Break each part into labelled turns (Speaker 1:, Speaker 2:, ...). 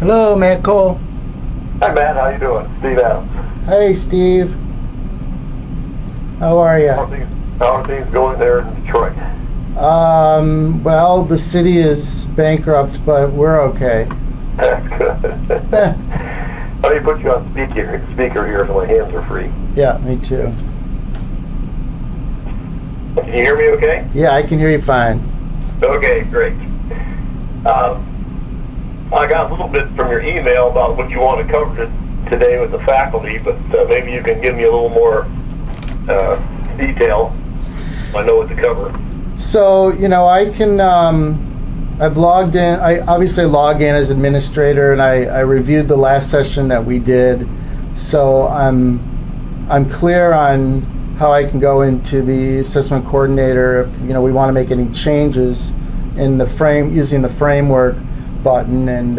Speaker 1: Hello, Matt Cole.
Speaker 2: Hi, Matt. How you doing? Steve Adams.
Speaker 1: Hey, Steve. How are you?
Speaker 2: How are things going there in Detroit?
Speaker 1: Well, the city is bankrupt, but we're okay.
Speaker 2: That's good. How do you put you on speaker here so my hands are free?
Speaker 1: Yeah, me too.
Speaker 2: Can you hear me okay?
Speaker 1: Yeah, I can hear you fine.
Speaker 2: Okay, great. I got a little bit from your email about what you want to cover today with the faculty, but maybe you can give me a little more detail. I know what to cover.
Speaker 1: So, I can, I've logged in, I obviously log in as administrator, and I reviewed the last session that we did. So I'm clear on how I can go into the assessment coordinator if, we want to make any changes in the frame, using the framework button, and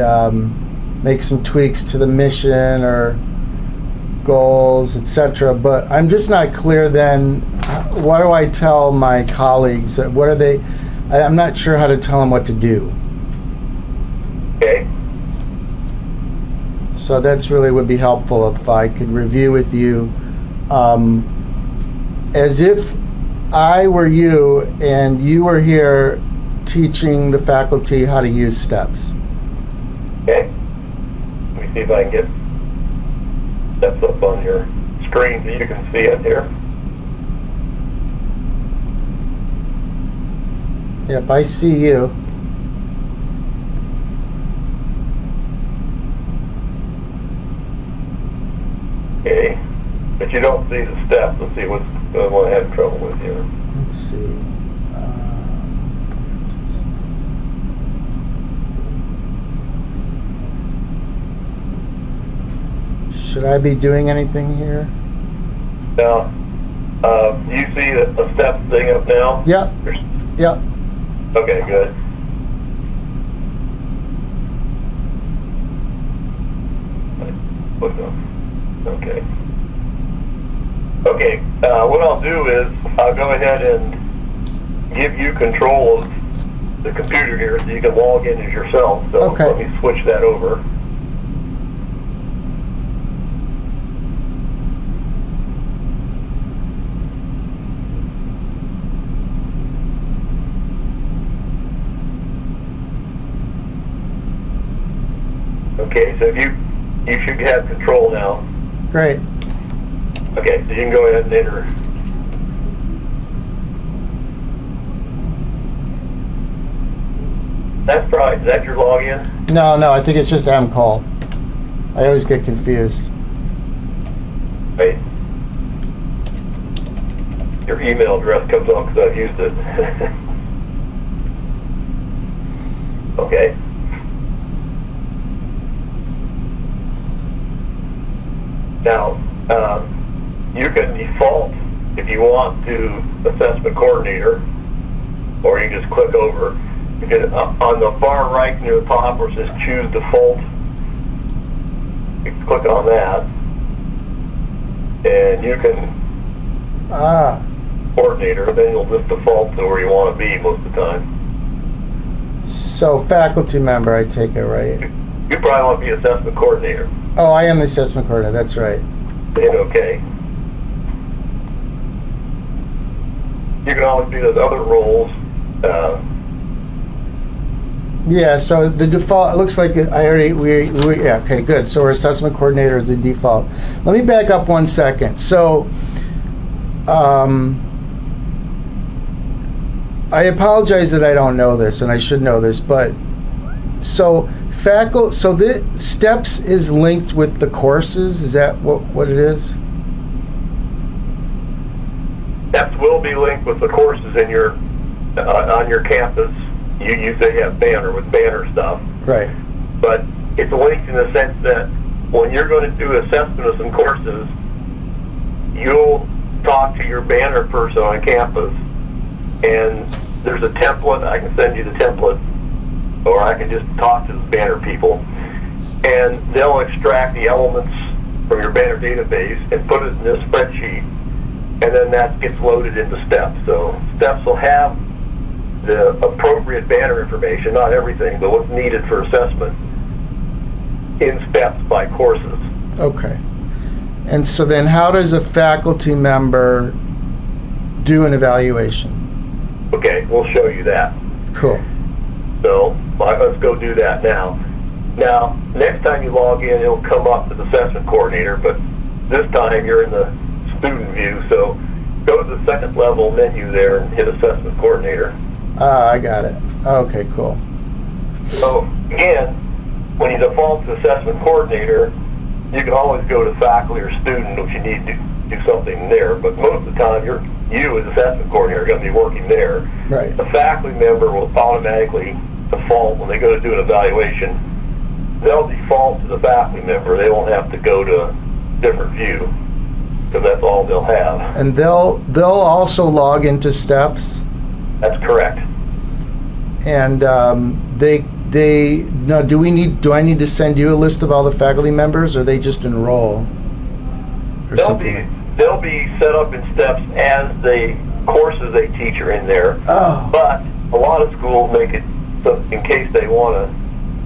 Speaker 1: make some tweaks to the mission or goals, etc. But I'm just not clear then, what do I tell my colleagues? What are they, I'm not sure how to tell them what to do.
Speaker 2: Okay.
Speaker 1: So that's really would be helpful if I could review with you as if I were you and you were here teaching the faculty how to use steps.
Speaker 2: Okay. Let me see if I can get steps up on your screen so you can see it here.
Speaker 1: Yep, I see you.
Speaker 2: Okay. But you don't see the steps. Let's see what's going to have trouble with here.
Speaker 1: Let's see. Should I be doing anything here?
Speaker 2: Now, you see a step thing up now?
Speaker 1: Yep. Yep.
Speaker 2: Okay, good. Okay. Okay, what I'll do is I'll go ahead and give you control of the computer here so you can log in as yourself. So
Speaker 1: okay.
Speaker 2: Let me switch that over. Okay, so you should have control now.
Speaker 1: Great.
Speaker 2: Okay, so you can go ahead and enter. That's probably, is that your login?
Speaker 1: No, I think it's just AmCall. I always get confused.
Speaker 2: Right. Your email address comes on because I've used it. Okay. Now, you can default if you want to assessment coordinator, or you just click over. You can, on the far right near the top where it says choose default, you can click on that, and you can coordinator, then you'll just default to where you want to be most of the time.
Speaker 1: So faculty member, I take it, right?
Speaker 2: You probably want to be assessment coordinator.
Speaker 1: Oh, I am the assessment coordinator, that's right.
Speaker 2: Hit OK. You can always do those other roles.
Speaker 1: Yeah, so the default, it looks like I already, yeah, okay, good. So our assessment coordinator is the default. Let me back up 1 second. So, I apologize that I don't know this, and I should know this, but so the STEPS is linked with the courses. Is that what it is?
Speaker 2: STEPS will be linked with the courses in your on your campus. You usually have banner stuff.
Speaker 1: Right.
Speaker 2: But it's linked in the sense that when you're going to do assessment of some courses, you'll talk to your banner person on campus, and there's a template. I can send you the template, or I can just talk to the banner people, and they'll extract the elements from your banner database and put it in this spreadsheet, and then that gets loaded into STEPS. So STEPS will have the appropriate banner information, not everything, but what's needed for assessment. in steps by courses.
Speaker 1: Okay. And so then how does a faculty member do an evaluation?
Speaker 2: Okay, we'll show you that.
Speaker 1: Cool.
Speaker 2: So let's go do that now. Now, next time you log in, it'll come up as assessment coordinator, but this time you're in the student view, so go to the second level menu there and hit assessment coordinator.
Speaker 1: I got it. Okay, cool.
Speaker 2: So again, when you default to assessment coordinator, you can always go to faculty or student if you need to do something there, but most of the time you as assessment coordinator are going to be working there.
Speaker 1: Right.
Speaker 2: The faculty member will automatically default when they go to do an evaluation. They'll default to the faculty member. They won't have to go to a different view because that's all they'll have.
Speaker 1: And they'll also log into steps.
Speaker 2: That's correct.
Speaker 1: And now do I need to send you a list of all the faculty members, or they just enroll? Or
Speaker 2: They'll be set up in steps as the courses they teach are in there.
Speaker 1: Oh.
Speaker 2: But a lot of schools make it so in case they want to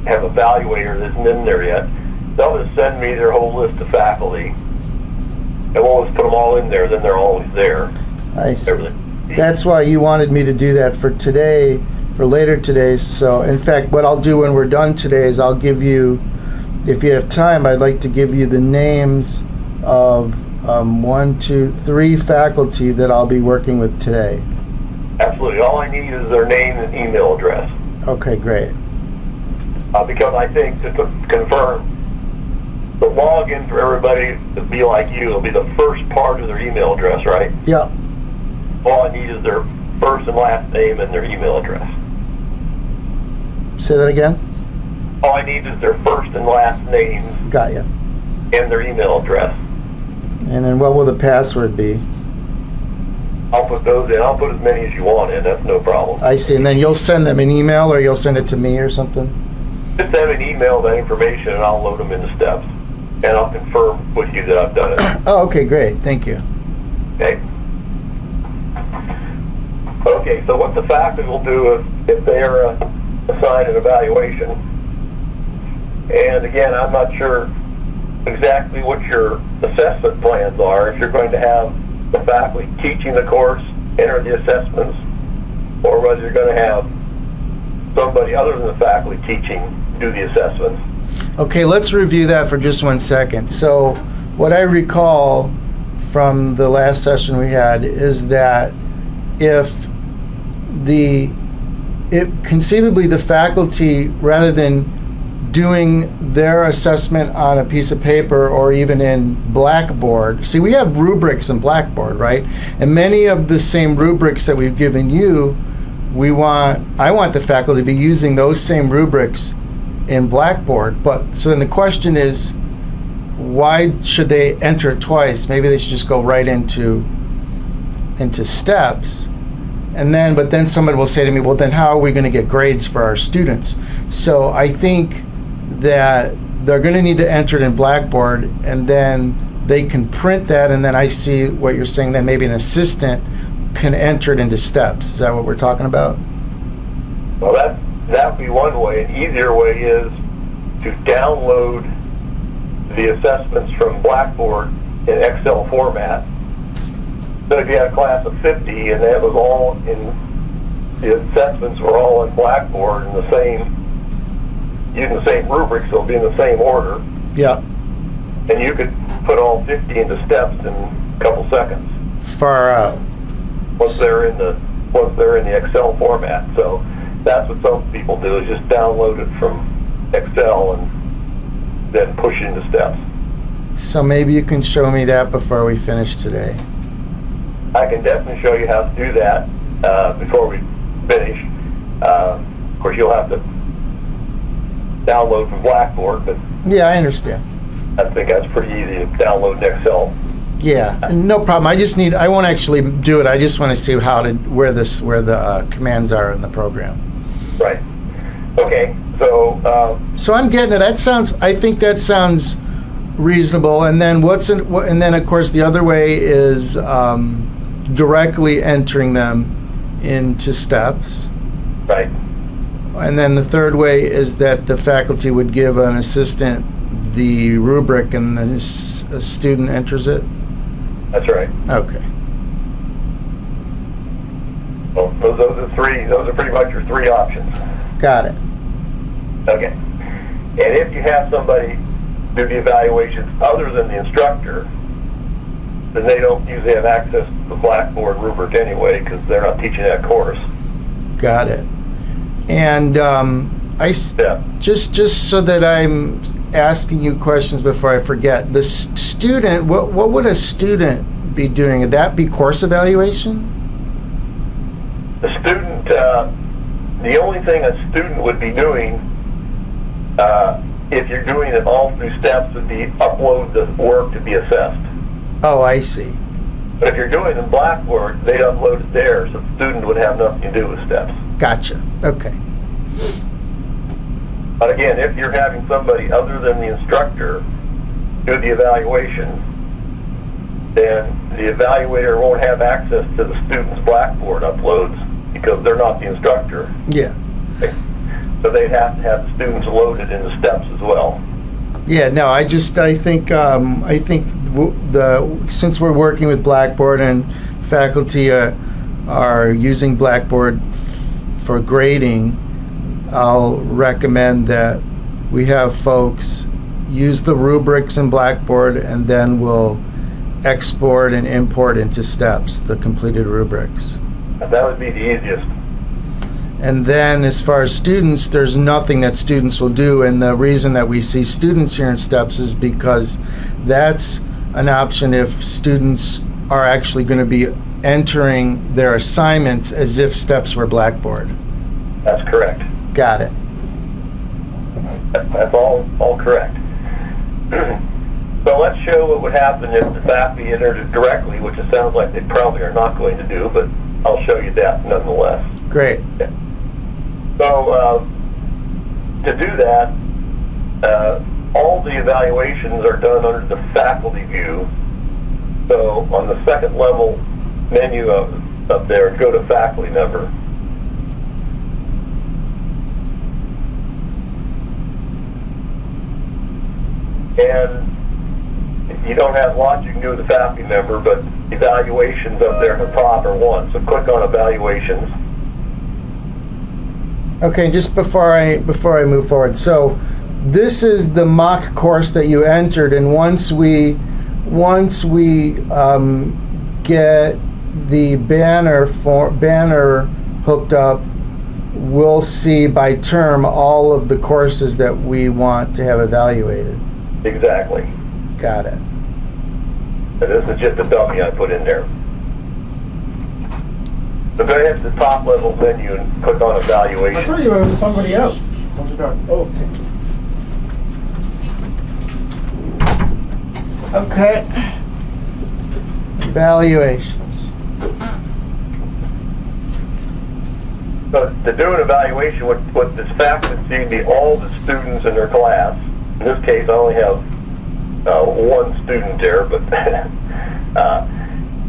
Speaker 2: have an evaluator that isn't in there yet, they'll just send me their whole list of faculty, and we'll just put them all in there. Then they're always there.
Speaker 1: I see. That's why you wanted me to do that for today, for later today. So, in fact, what I'll do when we're done today is I'll give you, if you have time, I'd like to give you the names of 3 faculty that I'll be working with today.
Speaker 2: Absolutely. All I need is their name and email address.
Speaker 1: Okay, great.
Speaker 2: Because I think to confirm, the login for everybody to be like you will be the first part of their email address, right?
Speaker 1: Yeah.
Speaker 2: All I need is their first and last name and their email address.
Speaker 1: Say that again?
Speaker 2: All I need is their first and last names
Speaker 1: Got you.
Speaker 2: and their email address.
Speaker 1: And then what will the password be?
Speaker 2: I'll put those in. I'll put as many as you want in. That's no problem.
Speaker 1: I see. And then you'll send them an email, or you'll send it to me or something?
Speaker 2: Just send an email that information and I'll load them into steps. And I'll confirm with you that I've done it.
Speaker 1: Oh, okay, great. Thank you.
Speaker 2: Okay. Okay, so what the faculty will do if they are assigned an evaluation, and again, I'm not sure exactly what your assessment plans are, if you're going to have the faculty teaching the course enter the assessments, or whether you're going to have somebody other than the faculty teaching do the assessments.
Speaker 1: Okay, let's review that for just 1 second. So what I recall from the last session we had is that if conceivably the faculty, rather than doing their assessment on a piece of paper or even in Blackboard, see, we have rubrics in Blackboard, right? And many of the same rubrics that we've given you, I want the faculty to be using those same rubrics in Blackboard. But so then the question is, why should they enter it twice? Maybe they should just go right into steps. But then somebody will say to me, well, then how are we going to get grades for our students? So I think that they're going to need to enter it in Blackboard, and then they can print that, and then I see what you're saying, that maybe an assistant can enter it into steps. Is that what we're talking about?
Speaker 2: Well, that would be one way. An easier way is to download the assessments from Blackboard in Excel format. So if you had a class of 50 and that was all the assessments were all in Blackboard in the same, using the same rubric, so it'll be in the same order.
Speaker 1: Yeah.
Speaker 2: And you could put all 50 into steps in a couple seconds.
Speaker 1: Far out.
Speaker 2: Once they're in the Excel format. So that's what some people do, is just download it from Excel and then push it into steps.
Speaker 1: So maybe you can show me that before we finish today.
Speaker 2: I can definitely show you how to do that before we finish. Of course, you'll have to download from Blackboard, but
Speaker 1: yeah, I understand.
Speaker 2: I think that's pretty easy to download in Excel.
Speaker 1: Yeah, no problem. I won't actually do it. I just want to see where the commands are in the program.
Speaker 2: Right. Okay. So.
Speaker 1: So I'm getting it. I think that sounds reasonable. And then and then of course the other way is directly entering them into steps.
Speaker 2: Right.
Speaker 1: And then the third way is that the faculty would give an assistant the rubric and then a student enters it?
Speaker 2: That's right.
Speaker 1: Okay.
Speaker 2: Well, those are three. Those are pretty much your three options.
Speaker 1: Got it.
Speaker 2: Okay. And if you have somebody do the evaluations other than the instructor, then they don't usually have access to the Blackboard rubric anyway because they're not teaching that course.
Speaker 1: Got it. And
Speaker 2: Yeah.
Speaker 1: just so that I'm asking you questions before I forget, the student, what would a student be doing? Would that be course evaluation?
Speaker 2: The student, the only thing a student would be doing, if you're doing it all through steps, would be upload the work to be assessed.
Speaker 1: Oh, I see.
Speaker 2: But if you're doing it in Blackboard, they'd upload it there, so the student would have nothing to do with steps.
Speaker 1: Gotcha. Okay.
Speaker 2: But again, if you're having somebody other than the instructor do the evaluation, then the evaluator won't have access to the student's Blackboard uploads because they're not the instructor.
Speaker 1: Yeah.
Speaker 2: So they'd have to have the students loaded into steps as well.
Speaker 1: Yeah. No, I think since we're working with Blackboard and faculty are using Blackboard for grading, I'll recommend that we have folks use the rubrics in Blackboard and then we'll export and import into steps the completed rubrics.
Speaker 2: That would be the easiest.
Speaker 1: And then as far as students, there's nothing that students will do, and the reason that we see students here in steps is because that's an option if students are actually going to be entering their assignments as if steps were Blackboard.
Speaker 2: That's correct.
Speaker 1: Got it.
Speaker 2: That's all correct. So let's show what would happen if the faculty entered it directly, which it sounds like they probably are not going to do, but I'll show you that nonetheless.
Speaker 1: Great.
Speaker 2: So to do that, all the evaluations are done under the faculty view. So on the second level menu up there, go to faculty member. And you don't have lots you can do with the faculty member, but evaluations up there at the top are one. So click on evaluations.
Speaker 1: Okay, just before I move forward, so this is the mock course that you entered, and once we get the banner hooked up, we'll see by term all of the courses that we want to have evaluated.
Speaker 2: Exactly.
Speaker 1: Got it.
Speaker 2: And this is just a dummy I put in there. So go ahead to the top level menu and click on
Speaker 3: I
Speaker 2: evaluation.
Speaker 3: thought you were somebody else. Oh, okay.
Speaker 1: Okay. Evaluations.
Speaker 2: So to do an evaluation, what this faculty see would be all the students in their class. In this case, I only have one student there, but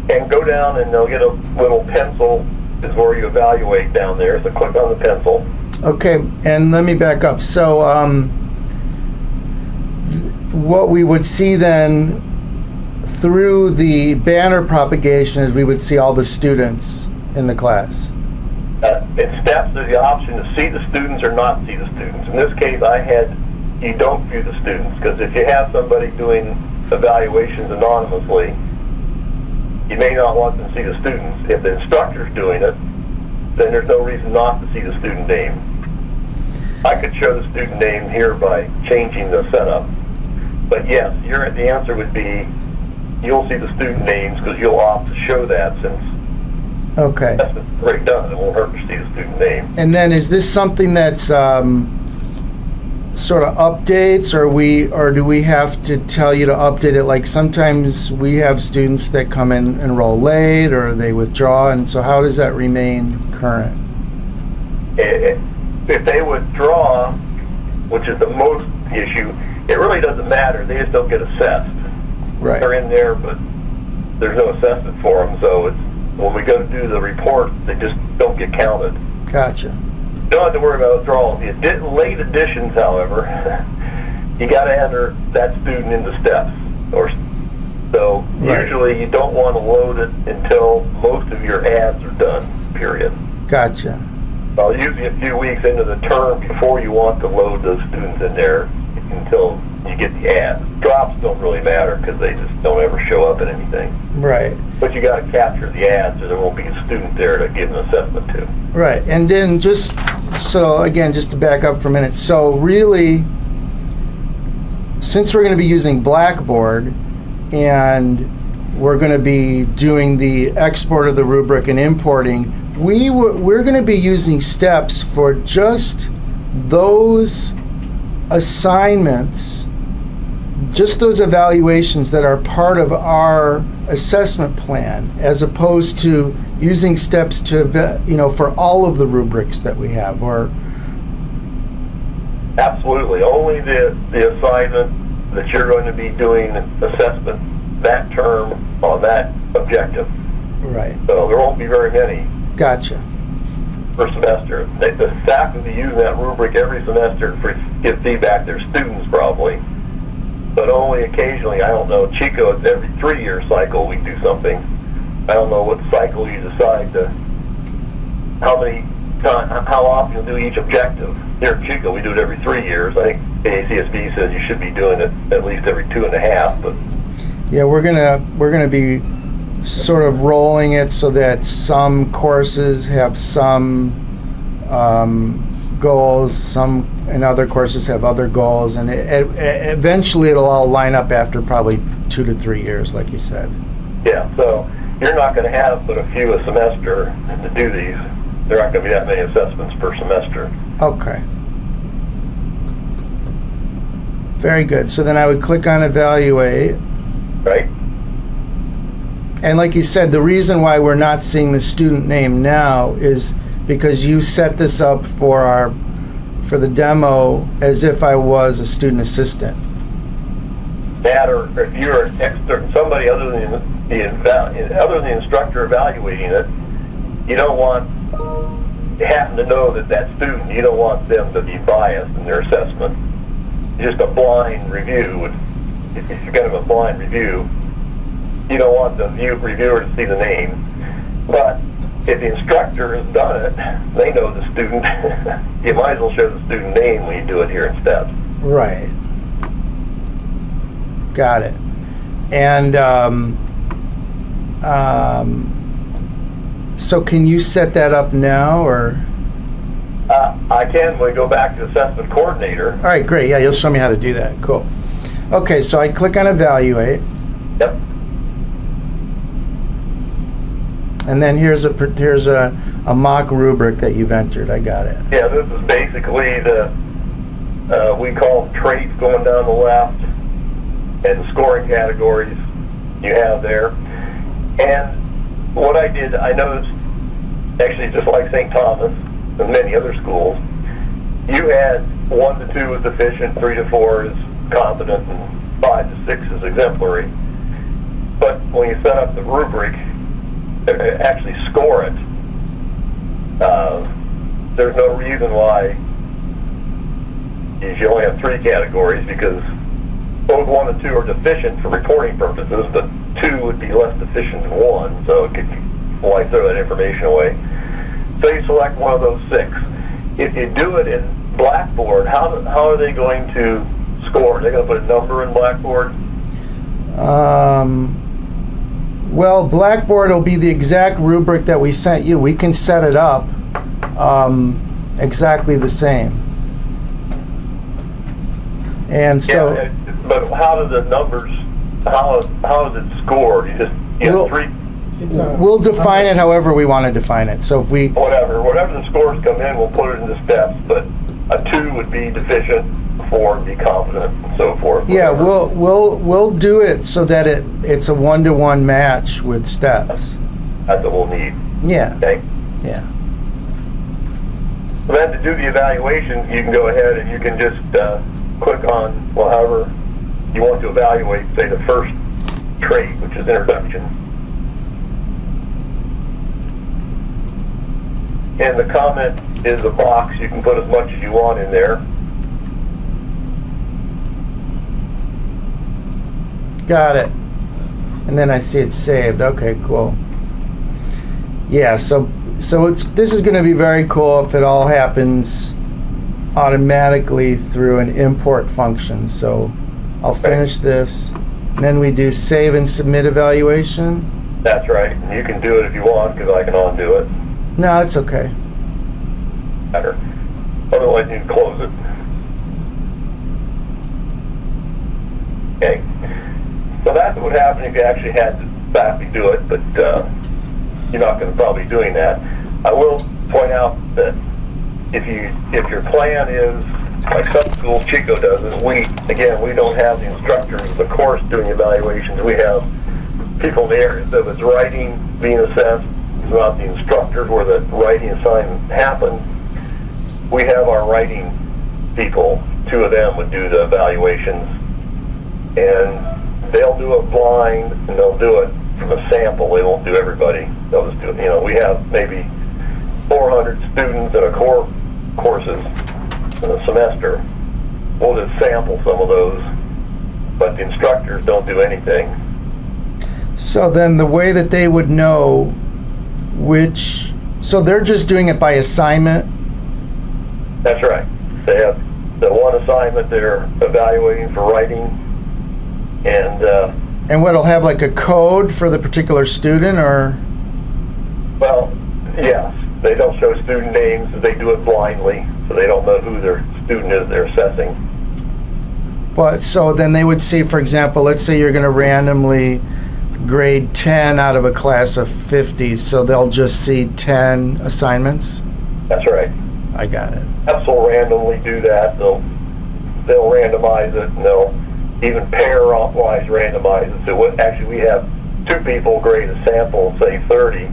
Speaker 2: and go down and they'll get a little pencil is where you evaluate down there. So click on the pencil.
Speaker 1: Okay, and let me back up. So what we would see then through the banner propagation is we would see all the students in the class.
Speaker 2: In steps, there's the option to see the students or not see the students. In this case, I had you don't view the students, because if you have somebody doing evaluations anonymously, you may not want them to see the students. If the instructor's doing it, then there's no reason not to see the student name. I could show the student name here by changing the setup. But yes, the answer would be you'll see the student names because you'll opt to show that since
Speaker 1: Okay.
Speaker 2: that's been already done. It won't hurt to see the student name.
Speaker 1: And then is this something that's sort of updates, or do we have to tell you to update it? Like sometimes we have students that come in and enroll late, or they withdraw, and so how does that remain current?
Speaker 2: If they withdraw, which is the most issue, it really doesn't matter. They just don't get assessed.
Speaker 1: Right.
Speaker 2: They're in there, but there's no assessment for them. So it's when we go to do the report, they just don't get counted.
Speaker 1: Gotcha.
Speaker 2: Don't have to worry about withdrawal. The late additions, however, you got to enter that student into steps. So
Speaker 1: Right.
Speaker 2: usually you don't want to load it until most of your ads are done, period.
Speaker 1: Gotcha.
Speaker 2: Well, usually a few weeks into the term before you want to load those students in there until you get the ads. Drops don't really matter because they just don't ever show up in anything.
Speaker 1: Right.
Speaker 2: But you got to capture the ads or there won't be a student there to give an assessment to.
Speaker 1: Right. And then just to back up for a minute. So really, since we're going to be using Blackboard and we're going to be doing the export of the rubric and importing, we're going to be using steps for just those assignments, just those evaluations that are part of our assessment plan, as opposed to using steps to, for all of the rubrics that we have. Or
Speaker 2: Absolutely. Only the assignment that you're going to be doing assessment that term on that objective.
Speaker 1: right.
Speaker 2: So there won't be very many
Speaker 1: Gotcha.
Speaker 2: per semester. The staff will be using that rubric every semester to give feedback to their students probably, but only occasionally. I don't know, Chico, it's every 3-year cycle we do something. I don't know what cycle you decide to, how often you'll do each objective. Here at Chico we do it every 3 years. I think AACSB says you should be doing it at least every 2.5, but
Speaker 1: Yeah, we're gonna be sort of rolling it so that some courses have some goals, and other courses have other goals, and eventually it'll all line up after probably 2 to 3 years, like you said.
Speaker 2: yeah, so you're not going to have but a few a semester to do these. There aren't going to be that many assessments per semester.
Speaker 1: Okay. Very good. So then I would click on evaluate.
Speaker 2: Right?
Speaker 1: And like you said, the reason why we're not seeing the student name now is because you set this up for the demo as if I was a student assistant.
Speaker 2: That, or if you're an external, somebody other than the instructor evaluating it, you don't want happen to know that student. You don't want them to be biased in their assessment. Just a blind review. If you're going to have a blind review, you don't want the reviewer to see the name. But if the instructor has done it, they know the student. You might as well show the student name when you do it here in steps.
Speaker 1: Right. Got it. And so can you set that up now, or?
Speaker 2: I can when we go back to assessment coordinator.
Speaker 1: All right, great. Yeah, you'll show me how to do that. Cool. Okay, so I click on evaluate,
Speaker 2: Yep.
Speaker 1: and then here's a mock rubric that you've entered. I got it.
Speaker 2: Yeah, this is basically the, we call them traits going down the left, and the scoring categories you have there. And what I did, I noticed, actually just like St. Thomas and many other schools, you had 1 to 2 is deficient, 3 to 4 is competent, and 5 to 6 is exemplary. But when you set up the rubric, actually score it, there's no reason why you should only have 3 categories, because both 1 and 2 are deficient for reporting purposes, but 2 would be less deficient than 1, so it could, why throw that information away? So you select one of those 6. If you do it in Blackboard, how are they going to score? Are they going to put a number in Blackboard?
Speaker 1: Well, Blackboard will be the exact rubric that we sent you. We can set it up exactly the same. And so,
Speaker 2: yeah, but how do the numbers? How is it scored? You have 3.
Speaker 1: we'll define it however we want to define it. So if we,
Speaker 2: Whatever the scores come in, we'll put it into steps. But a 2 would be deficient, 4 would be competent, and so forth.
Speaker 1: yeah,
Speaker 2: whatever.
Speaker 1: we'll do it so that it's a 1-to-1 match with steps.
Speaker 2: That's what we'll need.
Speaker 1: Yeah,
Speaker 2: Okay.
Speaker 1: yeah.
Speaker 2: So then to do the evaluation, you can go ahead and you can just click on, well, however you want to evaluate, say the first trait, which is introduction. And the comment is a box. You can put as much as you want in there.
Speaker 1: Got it. And then I see it's saved. Okay, cool. Yeah, so this is going to be very cool if it all happens automatically through an import function. So I'll finish this, and then we do save and submit evaluation.
Speaker 2: That's right. You can do it if you want, because I can undo it.
Speaker 1: No, it's okay.
Speaker 2: Better. Otherwise, you can close it. Okay. So that's what would happen if you actually had to faculty do it, but you're not going to probably be doing that. I will point out that if your plan is, like some schools Chico does, is we don't have the instructors of the course doing evaluations. We have people in the area that was writing being assessed. It's not the instructors where the writing assignment happens. We have our writing people, 2 of them would do the evaluations, and they'll do it blind, and they'll do it from a sample. They won't do everybody. They'll just do it. We have maybe 400 students in a courses in a semester. We'll just sample some of those, but the instructors don't do anything.
Speaker 1: So then the way that they would know so they're just doing it by assignment?
Speaker 2: That's right. They have the one assignment they're evaluating for writing,
Speaker 1: And what'll have like a code for the particular student, or?
Speaker 2: well, yes. They don't show student names. They do it blindly, so they don't know who their student is they're assessing.
Speaker 1: But so then they would see, for example, let's say you're going to randomly grade 10 out of a class of 50, so they'll just see 10 assignments?
Speaker 2: That's right.
Speaker 1: I got it.
Speaker 2: Apps will randomly do that. They'll randomize it, and they'll even pair-wise randomize it. So actually we have 2 people grade a sample, say 30,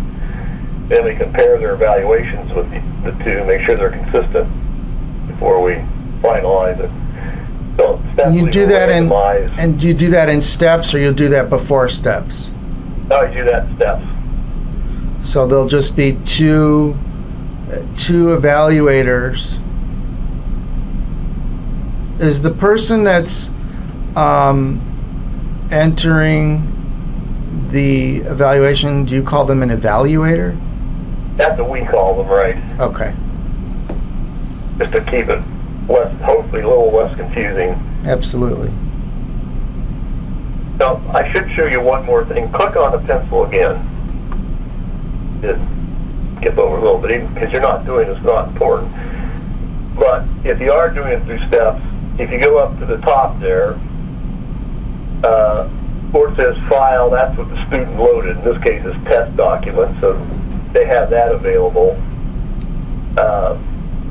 Speaker 2: then we compare their evaluations with the 2, make sure they're consistent before we finalize it. So
Speaker 1: You do that
Speaker 2: randomized.
Speaker 1: and you do that in steps, or you'll do that before steps?
Speaker 2: No, you do that in steps.
Speaker 1: So there'll just be two evaluators. Is the person that's entering the evaluation, do you call them an evaluator?
Speaker 2: That's what we call them, right?
Speaker 1: Okay,
Speaker 2: Just to keep it hopefully a little less confusing.
Speaker 1: absolutely.
Speaker 2: Now, I should show you one more thing. Click on the pencil again. Just skip over a little bit, because you're not doing it's not important. But if you are doing it through steps, if you go up to the top there, where it says file, that's what the student loaded. In this case, it's test document, so they have that available.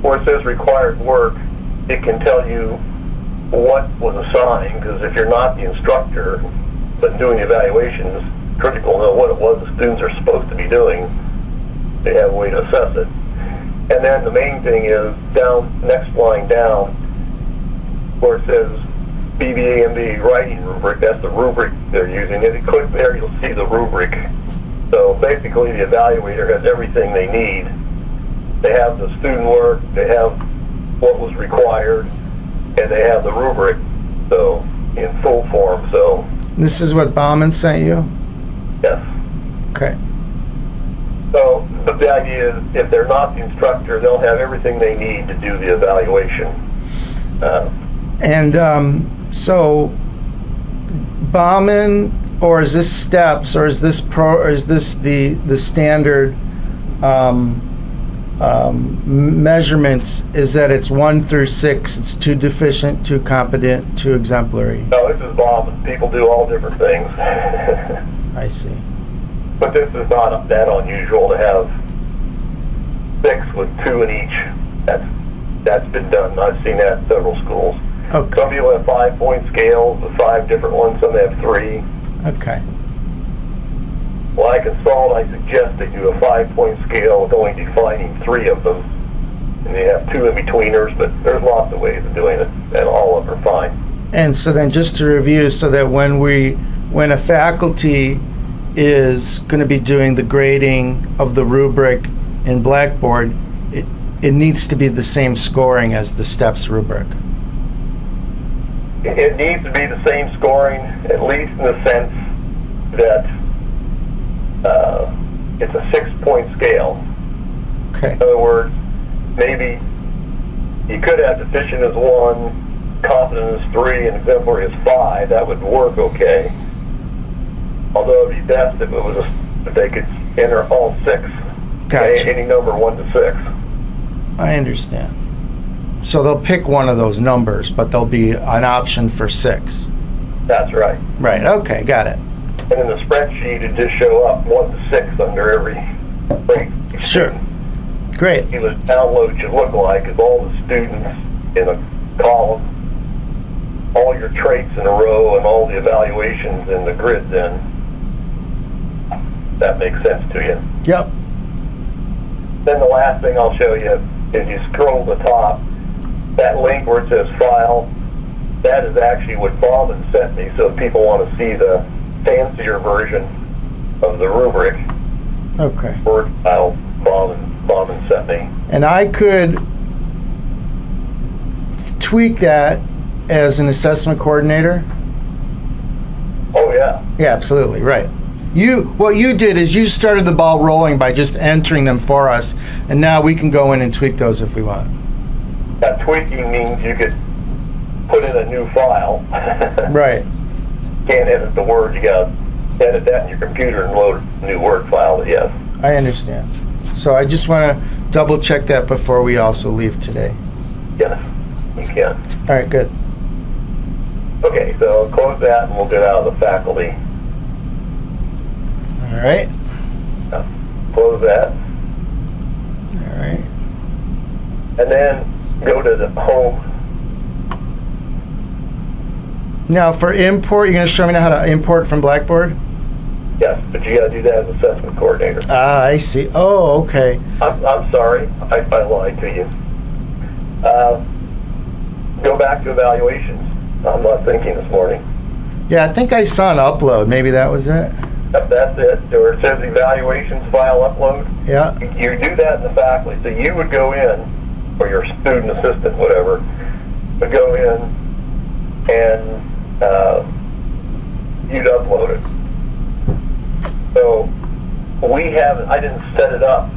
Speaker 2: Where it says required work, it can tell you what was assigned, because if you're not the instructor but doing the evaluation, it's critical to know what it was the students are supposed to be doing. They have a way to assess it. And then the main thing is next line down, where it says BBAMB writing rubric, that's the rubric they're using. If you click there, you'll see the rubric. So basically the evaluator has everything they need. They have the student work, they have what was required, and they have the rubric, so in full form. So
Speaker 1: This is what Bauman sent you?
Speaker 2: yes.
Speaker 1: Okay.
Speaker 2: So but the idea is, if they're not the instructor, they'll have everything they need to do the evaluation.
Speaker 1: So Bauman, or is this steps, or is this the standard measurements, is that it's 1 through 6, it's 2 deficient, 2 competent, 2 exemplary?
Speaker 2: No, this is Bauman. People do all different things.
Speaker 1: I see.
Speaker 2: But this is not that unusual to have 6 with 2 in each. That's been done. I've seen that in several schools.
Speaker 1: Okay.
Speaker 2: Some people have 5-point scales with 5 different ones. Some have 3.
Speaker 1: Okay.
Speaker 2: When I consult, I suggest they do a 5-point scale with only defining 3 of them. And they have 2 in-betweeners, but there's lots of ways of doing it, and all of them are fine.
Speaker 1: And so then just to review, so that when a faculty is going to be doing the grading of the rubric in Blackboard, it needs to be the same scoring as the STEPS rubric.
Speaker 2: it needs to be the same scoring, at least in the sense that it's a 6-point scale.
Speaker 1: Okay.
Speaker 2: In other words, maybe you could have deficient as 1, competent as 3, and exemplary as 5. That would work okay. Although it'd be best if it was if they could enter all 6.
Speaker 1: Gotcha.
Speaker 2: Any number 1 to 6.
Speaker 1: I understand. So they'll pick one of those numbers, but there'll be an option for 6.
Speaker 2: That's right.
Speaker 1: Right. Okay. Got it.
Speaker 2: And in the spreadsheet, it just show up 1 to 6 under every grade.
Speaker 1: Sure. Great.
Speaker 2: See what a download should look like is all the students in a column, all your traits in a row, and all the evaluations in the grid then. That makes sense to you.
Speaker 1: Yep.
Speaker 2: Then the last thing I'll show you is you scroll to the top, that link where it says file, that is actually what Bauman sent me, so if people want to see the fancier version of the rubric,
Speaker 1: Okay.
Speaker 2: Word file Bauman sent me.
Speaker 1: And I could tweak that as an assessment coordinator.
Speaker 2: Oh yeah.
Speaker 1: Yeah, absolutely. Right. What you did is you started the ball rolling by just entering them for us, and now we can go in and tweak those if we want.
Speaker 2: That tweaking means you could put in a new file.
Speaker 1: Right.
Speaker 2: Can't edit the Word, you gotta edit that in your computer and load a new Word file, yes.
Speaker 1: I understand. So I just want to double check that before we also leave today.
Speaker 2: Yes, you can.
Speaker 1: All right, good.
Speaker 2: Okay, so close that and we'll get out of the faculty.
Speaker 1: All right.
Speaker 2: Close that.
Speaker 1: All right.
Speaker 2: And then go to the home.
Speaker 1: Now for import, you're going to show me now how to import from Blackboard?
Speaker 2: Yes, but you gotta do that as assessment coordinator.
Speaker 1: Ah, I see. Oh, okay.
Speaker 2: I'm sorry, I lied to you. Go back to evaluations. I'm not thinking this morning.
Speaker 1: Yeah, I think I saw an upload. Maybe that was it.
Speaker 2: Yep, that's it. Where it says evaluations file upload.
Speaker 1: Yeah.
Speaker 2: You do that in the faculty. So you would go in, or your student assistant, whatever, would go in and you'd upload it. So I didn't set it up.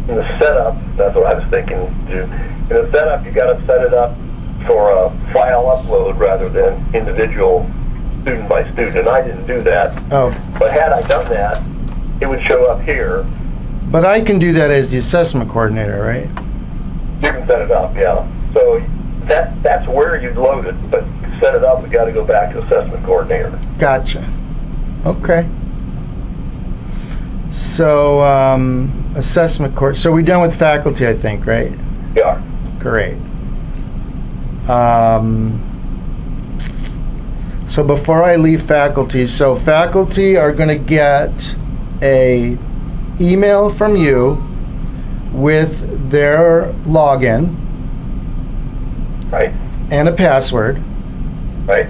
Speaker 2: In the setup, that's what I was thinking to do. In the setup, you got to set it up for a file upload rather than individual student by student, and I didn't do that.
Speaker 1: Oh.
Speaker 2: But had I done that, it would show up here.
Speaker 1: But I can do that as the assessment coordinator, right?
Speaker 2: You can set it up, yeah. So that's where you'd load it, but to set it up, we got to go back to assessment coordinator.
Speaker 1: Gotcha. Okay. So, assessment court. So we're done with faculty, I think, right?
Speaker 2: Yeah.
Speaker 1: Great. So before I leave faculty, so faculty are going to get a email from you with their login
Speaker 2: Right.
Speaker 1: and a password.
Speaker 2: Right.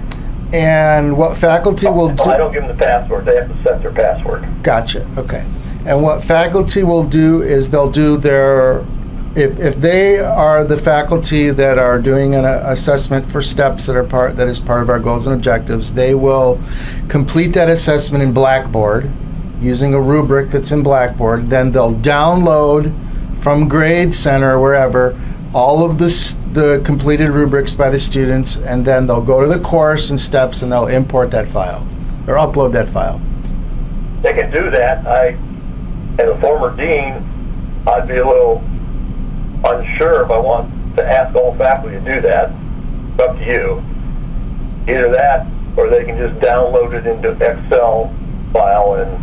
Speaker 1: And what faculty will do...
Speaker 2: I don't give them the password. They have to set their password.
Speaker 1: Gotcha. Okay. And what faculty will do is they'll do their... If they are the faculty that are doing an assessment for steps that is part of our goals and objectives, they will complete that assessment in Blackboard using a rubric that's in Blackboard. Then they'll download from Grade Center or wherever all of the completed rubrics by the students, and then they'll go to the course and steps and they'll import that file or upload that file.
Speaker 2: They can do that. As a former dean, I'd be a little unsure if I want to ask all faculty to do that. It's up to you. Either that, or they can just download it into Excel file and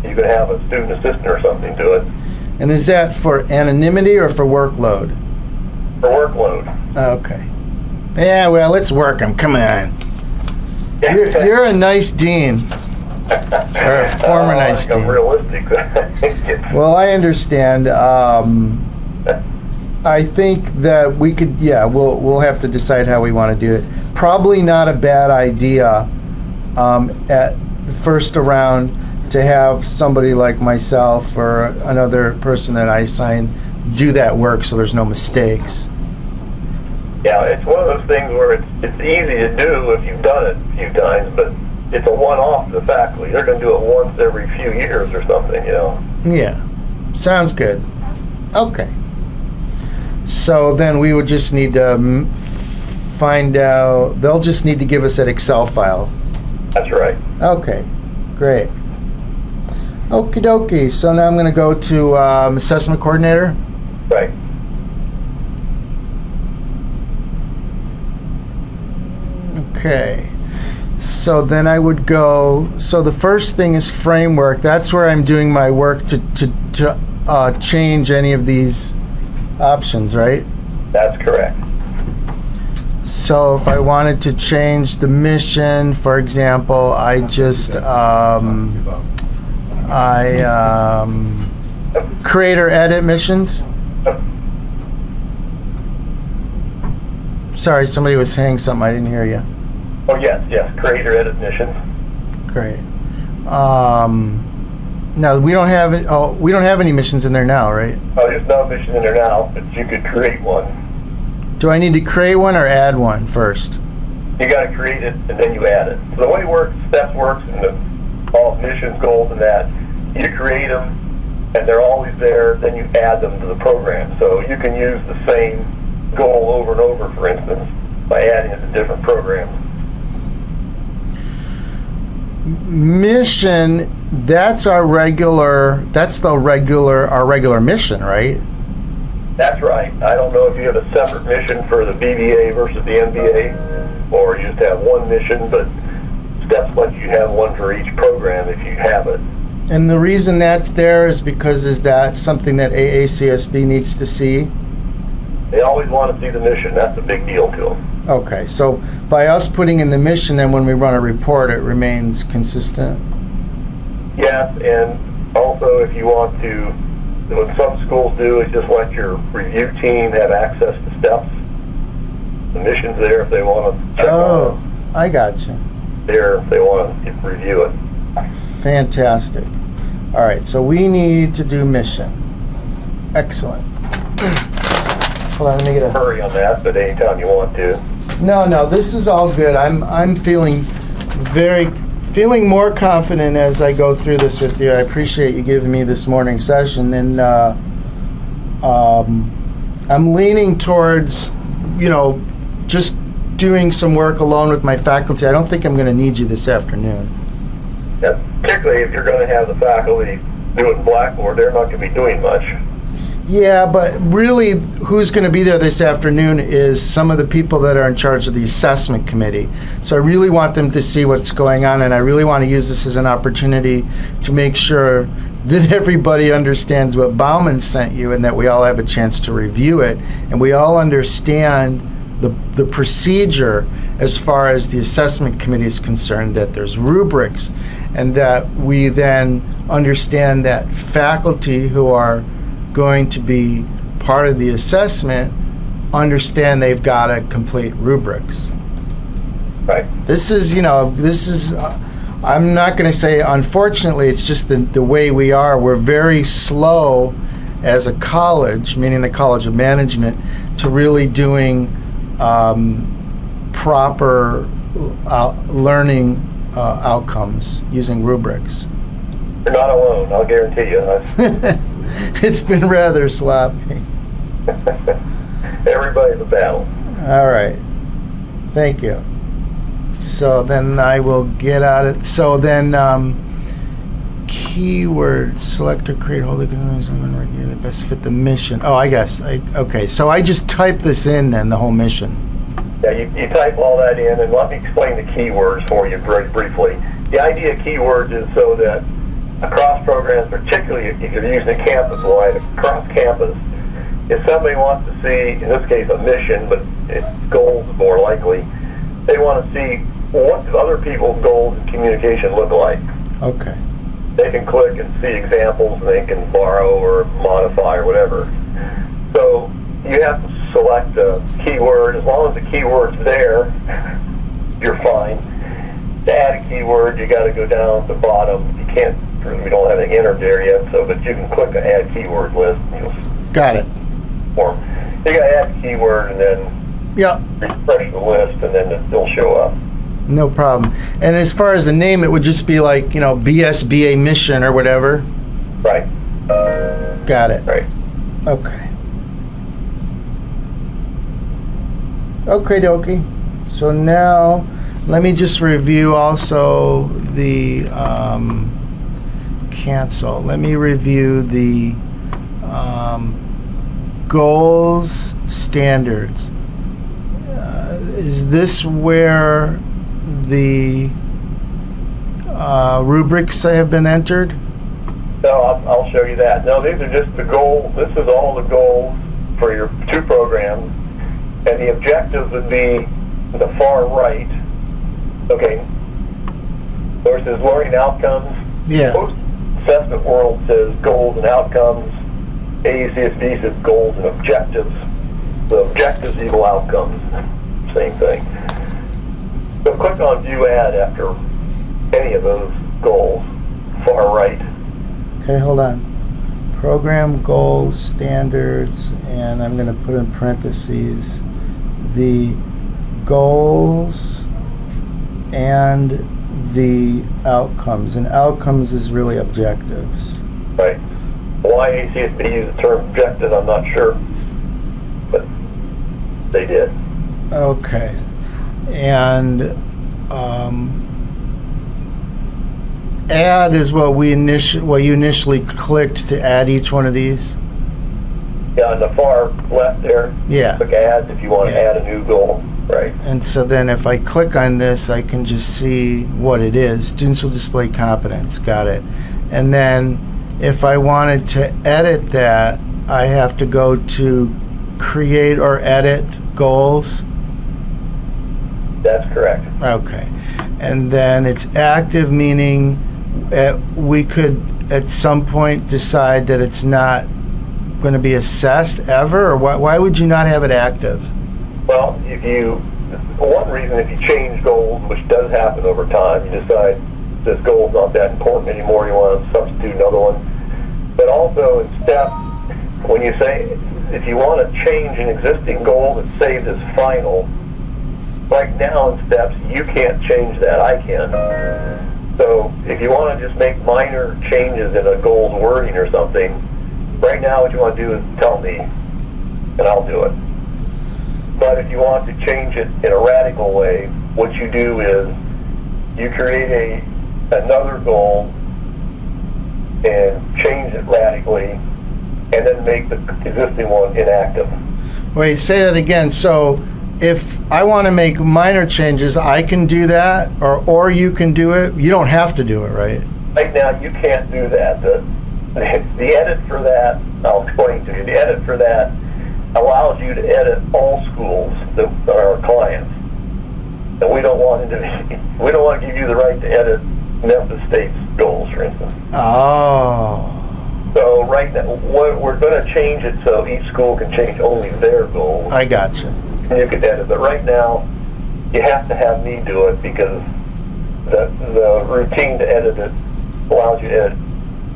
Speaker 2: you can have a student assistant or something do it.
Speaker 1: And is that for anonymity or for workload?
Speaker 2: For workload.
Speaker 1: Okay. Yeah, well, let's work them. Come on. You're a nice dean. Or a former nice
Speaker 2: I'm
Speaker 1: dean.
Speaker 2: realistic.
Speaker 1: Well, I understand. I think that we could, we'll have to decide how we want to do it. Probably not a bad idea at the first round to have somebody like myself or another person that I assign do that work so there's no mistakes.
Speaker 2: Yeah, it's one of those things where it's easy to do if you've done it a few times, but it's a one-off to the faculty. They're going to do it once every few years or something, you know.
Speaker 1: Yeah, sounds good. Okay. So then we would just need to find out, they'll just need to give us that Excel file.
Speaker 2: That's right.
Speaker 1: Okay, great. Okie dokie, so now I'm going to go to assessment coordinator.
Speaker 2: Right.
Speaker 1: Okay, so then I would go, so the first thing is framework. That's where I'm doing my work to change any of these options, right?
Speaker 2: That's correct.
Speaker 1: So if I wanted to change the mission, for example, I just, create or edit missions. Sorry, somebody was saying something, I didn't hear you.
Speaker 2: Oh, yes, create or edit missions.
Speaker 1: Great. Now we don't have it. Oh, we don't have any missions in there now, right?
Speaker 2: Oh, there's no mission in there now, but you could create one.
Speaker 1: Do I need to create one or add one first?
Speaker 2: You got to create it and then you add it. So the way it works, steps works, and all missions, goals, and that, you create them and they're always there. Then you add them to the program. So you can use the same goal over and over, for instance, by adding it to different programs.
Speaker 1: Mission. That's our regular mission, right?
Speaker 2: That's right. I don't know if you have a separate mission for the BBA versus the MBA, or you just have one mission, but steps lets you have one for each program if you have it.
Speaker 1: And the reason that's there is because is that something that AACSB needs to see?
Speaker 2: They always want to see the mission. That's a big deal to them.
Speaker 1: Okay, so by us putting in the mission, then when we run a report, it remains consistent?
Speaker 2: Yes, and also if you want to, what some schools do is just let your review team have access to steps. The mission's there if they want to check on it.
Speaker 1: I got you.
Speaker 2: There if they want to review it.
Speaker 1: Fantastic. All right, so we need to do mission. Excellent. Hold on, let me get a...
Speaker 2: Hurry on that, but anytime you want to.
Speaker 1: No, this is all good. I'm feeling more confident as I go through this with you. I appreciate you giving me this morning session, and I'm leaning towards, just doing some work alone with my faculty. I don't think I'm going to need you this afternoon.
Speaker 2: Yeah, particularly if you're going to have the faculty doing Blackboard, they're not going to be doing much.
Speaker 1: Yeah, but really, who's going to be there this afternoon is some of the people that are in charge of the assessment committee. So I really want them to see what's going on, and I really want to use this as an opportunity to make sure that everybody understands what Bauman sent you and that we all have a chance to review it, and we all understand the procedure as far as the assessment committee is concerned, that there's rubrics, and that we then understand that faculty who are going to be part of the assessment understand they've got to complete rubrics.
Speaker 2: Right.
Speaker 1: This is, I'm not going to say unfortunately, it's just the way we are. We're very slow as a college, meaning the College of Management, to really doing proper learning outcomes using rubrics.
Speaker 2: You're not alone, I'll guarantee you.
Speaker 1: It's been rather sloppy.
Speaker 2: Everybody's a battle.
Speaker 1: All right. Thank you. So then I will get out of... So then keyword, select or create, hold it, review that best fit the mission. Oh, I guess. Okay, so I just type this in then, the whole mission.
Speaker 2: Yeah, you type all that in, and let me explain the keywords for you very briefly. The idea of keywords is so that across programs, particularly if you're using campus-wide, across campus, if somebody wants to see, in this case, a mission, but it's goals more likely, they want to see what do other people's goals and communication look like.
Speaker 1: Okay.
Speaker 2: They can click and see examples, and they can borrow or modify or whatever. So you have to select a keyword. As long as the keyword's there, you're fine. To add a keyword, you got to go down to the bottom. You can't, we don't have it entered there yet, but you can click the add keyword list.
Speaker 1: Got it.
Speaker 2: Form. You got to add a keyword, and then
Speaker 1: Yep.
Speaker 2: refresh the list, and then it'll show up.
Speaker 1: No problem. And as far as the name, it would just be like, BSBA mission or whatever.
Speaker 2: Right,
Speaker 1: Got it.
Speaker 2: right.
Speaker 1: Okay. Okay, dokie. So now, let me just review also the cancel. Let me review the goals standards. Is this where the rubrics have been entered?
Speaker 2: No, I'll show you that. No, these are just the goals. This is all the goals for your 2 programs, and the objectives would be the far right. Okay. Versus learning outcomes.
Speaker 1: Yeah.
Speaker 2: Most assessment world says goals and outcomes. AUCSB says goals and objectives. The objectives equal outcomes. Same thing. So click on View Add after any of those goals. Far right.
Speaker 1: Okay, hold on. Program goals, standards, and I'm going to put in parentheses the goals and the outcomes. And outcomes is really objectives.
Speaker 2: Right. Why ACSB used the term objective, I'm not sure, but they did.
Speaker 1: Okay. And add is what you initially clicked to add each one of these.
Speaker 2: Yeah, on the far left there,
Speaker 1: Yeah.
Speaker 2: click Add if you want to add a new goal. Right.
Speaker 1: And so then if I click on this, I can just see what it is. Students will display competence. Got it. And then if I wanted to edit that, I have to go to create or edit goals.
Speaker 2: That's correct.
Speaker 1: Okay. And then it's active, meaning we could at some point decide that it's not going to be assessed ever, or why would you not have it active?
Speaker 2: Well, one reason if you change goals, which does happen over time, you decide this goal's not that important anymore, you want to substitute another one. But also in step, when you say, if you want to change an existing goal that's saved as final, right now in steps, you can't change that, I can. So if you want to just make minor changes in a goal's wording or something, right now what you want to do is tell me, and I'll do it. But if you want to change it in a radical way, what you do is you create another goal and change it radically, and then make the existing one inactive.
Speaker 1: Wait, say that again. So if I want to make minor changes, I can do that, or you can do it. You don't have to do it, right?
Speaker 2: Right now, you can't do that. The edit for that, I'll explain to you. The edit for that allows you to edit all schools that are our clients, and we don't want to give you the right to edit Memphis State's goals, for instance.
Speaker 1: Oh.
Speaker 2: So right now, we're going to change it so each school can change only their goals.
Speaker 1: I gotcha.
Speaker 2: And you can edit, but right now, you have to have me do it because the routine to edit it allows you to edit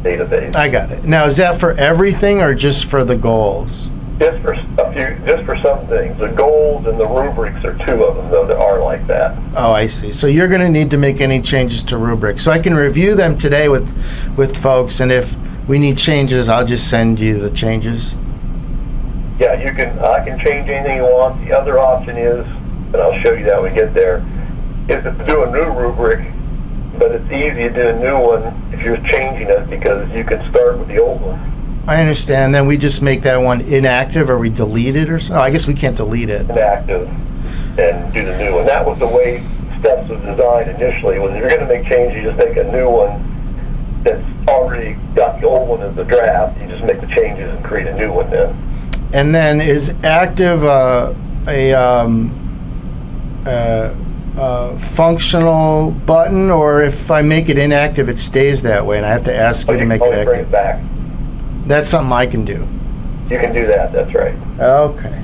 Speaker 2: database.
Speaker 1: I got it. Now, is that for everything or just for the goals?
Speaker 2: Just for some things. The goals and the rubrics are 2 of them, though, that are like that.
Speaker 1: Oh, I see. So you're going to need to make any changes to rubrics. So I can review them today with folks, and if we need changes, I'll just send you the changes.
Speaker 2: Yeah, I can change anything you want. The other option is, and I'll show you that when we get there, is to do a new rubric, but it's easy to do a new one if you're changing it because you can start with the old one.
Speaker 1: I understand. Then we just make that one inactive, or we delete it or something. Oh, I guess we can't delete it.
Speaker 2: Inactive and do the new one. That was the way steps was designed initially. Was if you're going to make changes, you just make a new one that's already got the old one as the draft. You just make the changes and create a new one then.
Speaker 1: And then is active a functional button, or if I make it inactive, it stays that way, and I have to ask you to make it
Speaker 2: bring
Speaker 1: active?
Speaker 2: it back.
Speaker 1: That's something I can do.
Speaker 2: You can do that. That's right.
Speaker 1: Okay.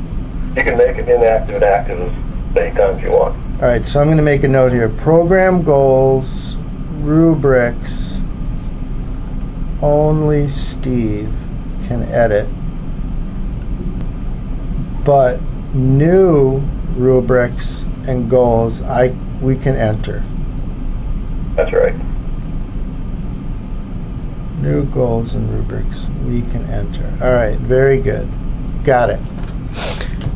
Speaker 2: You can make it inactive and active as many times you want.
Speaker 1: All right, so I'm going to make a note here. Program goals, rubrics, only Steve can edit. But new rubrics, and goals we can enter.
Speaker 2: That's right.
Speaker 1: New goals and rubrics we can enter. All right, very good. Got it.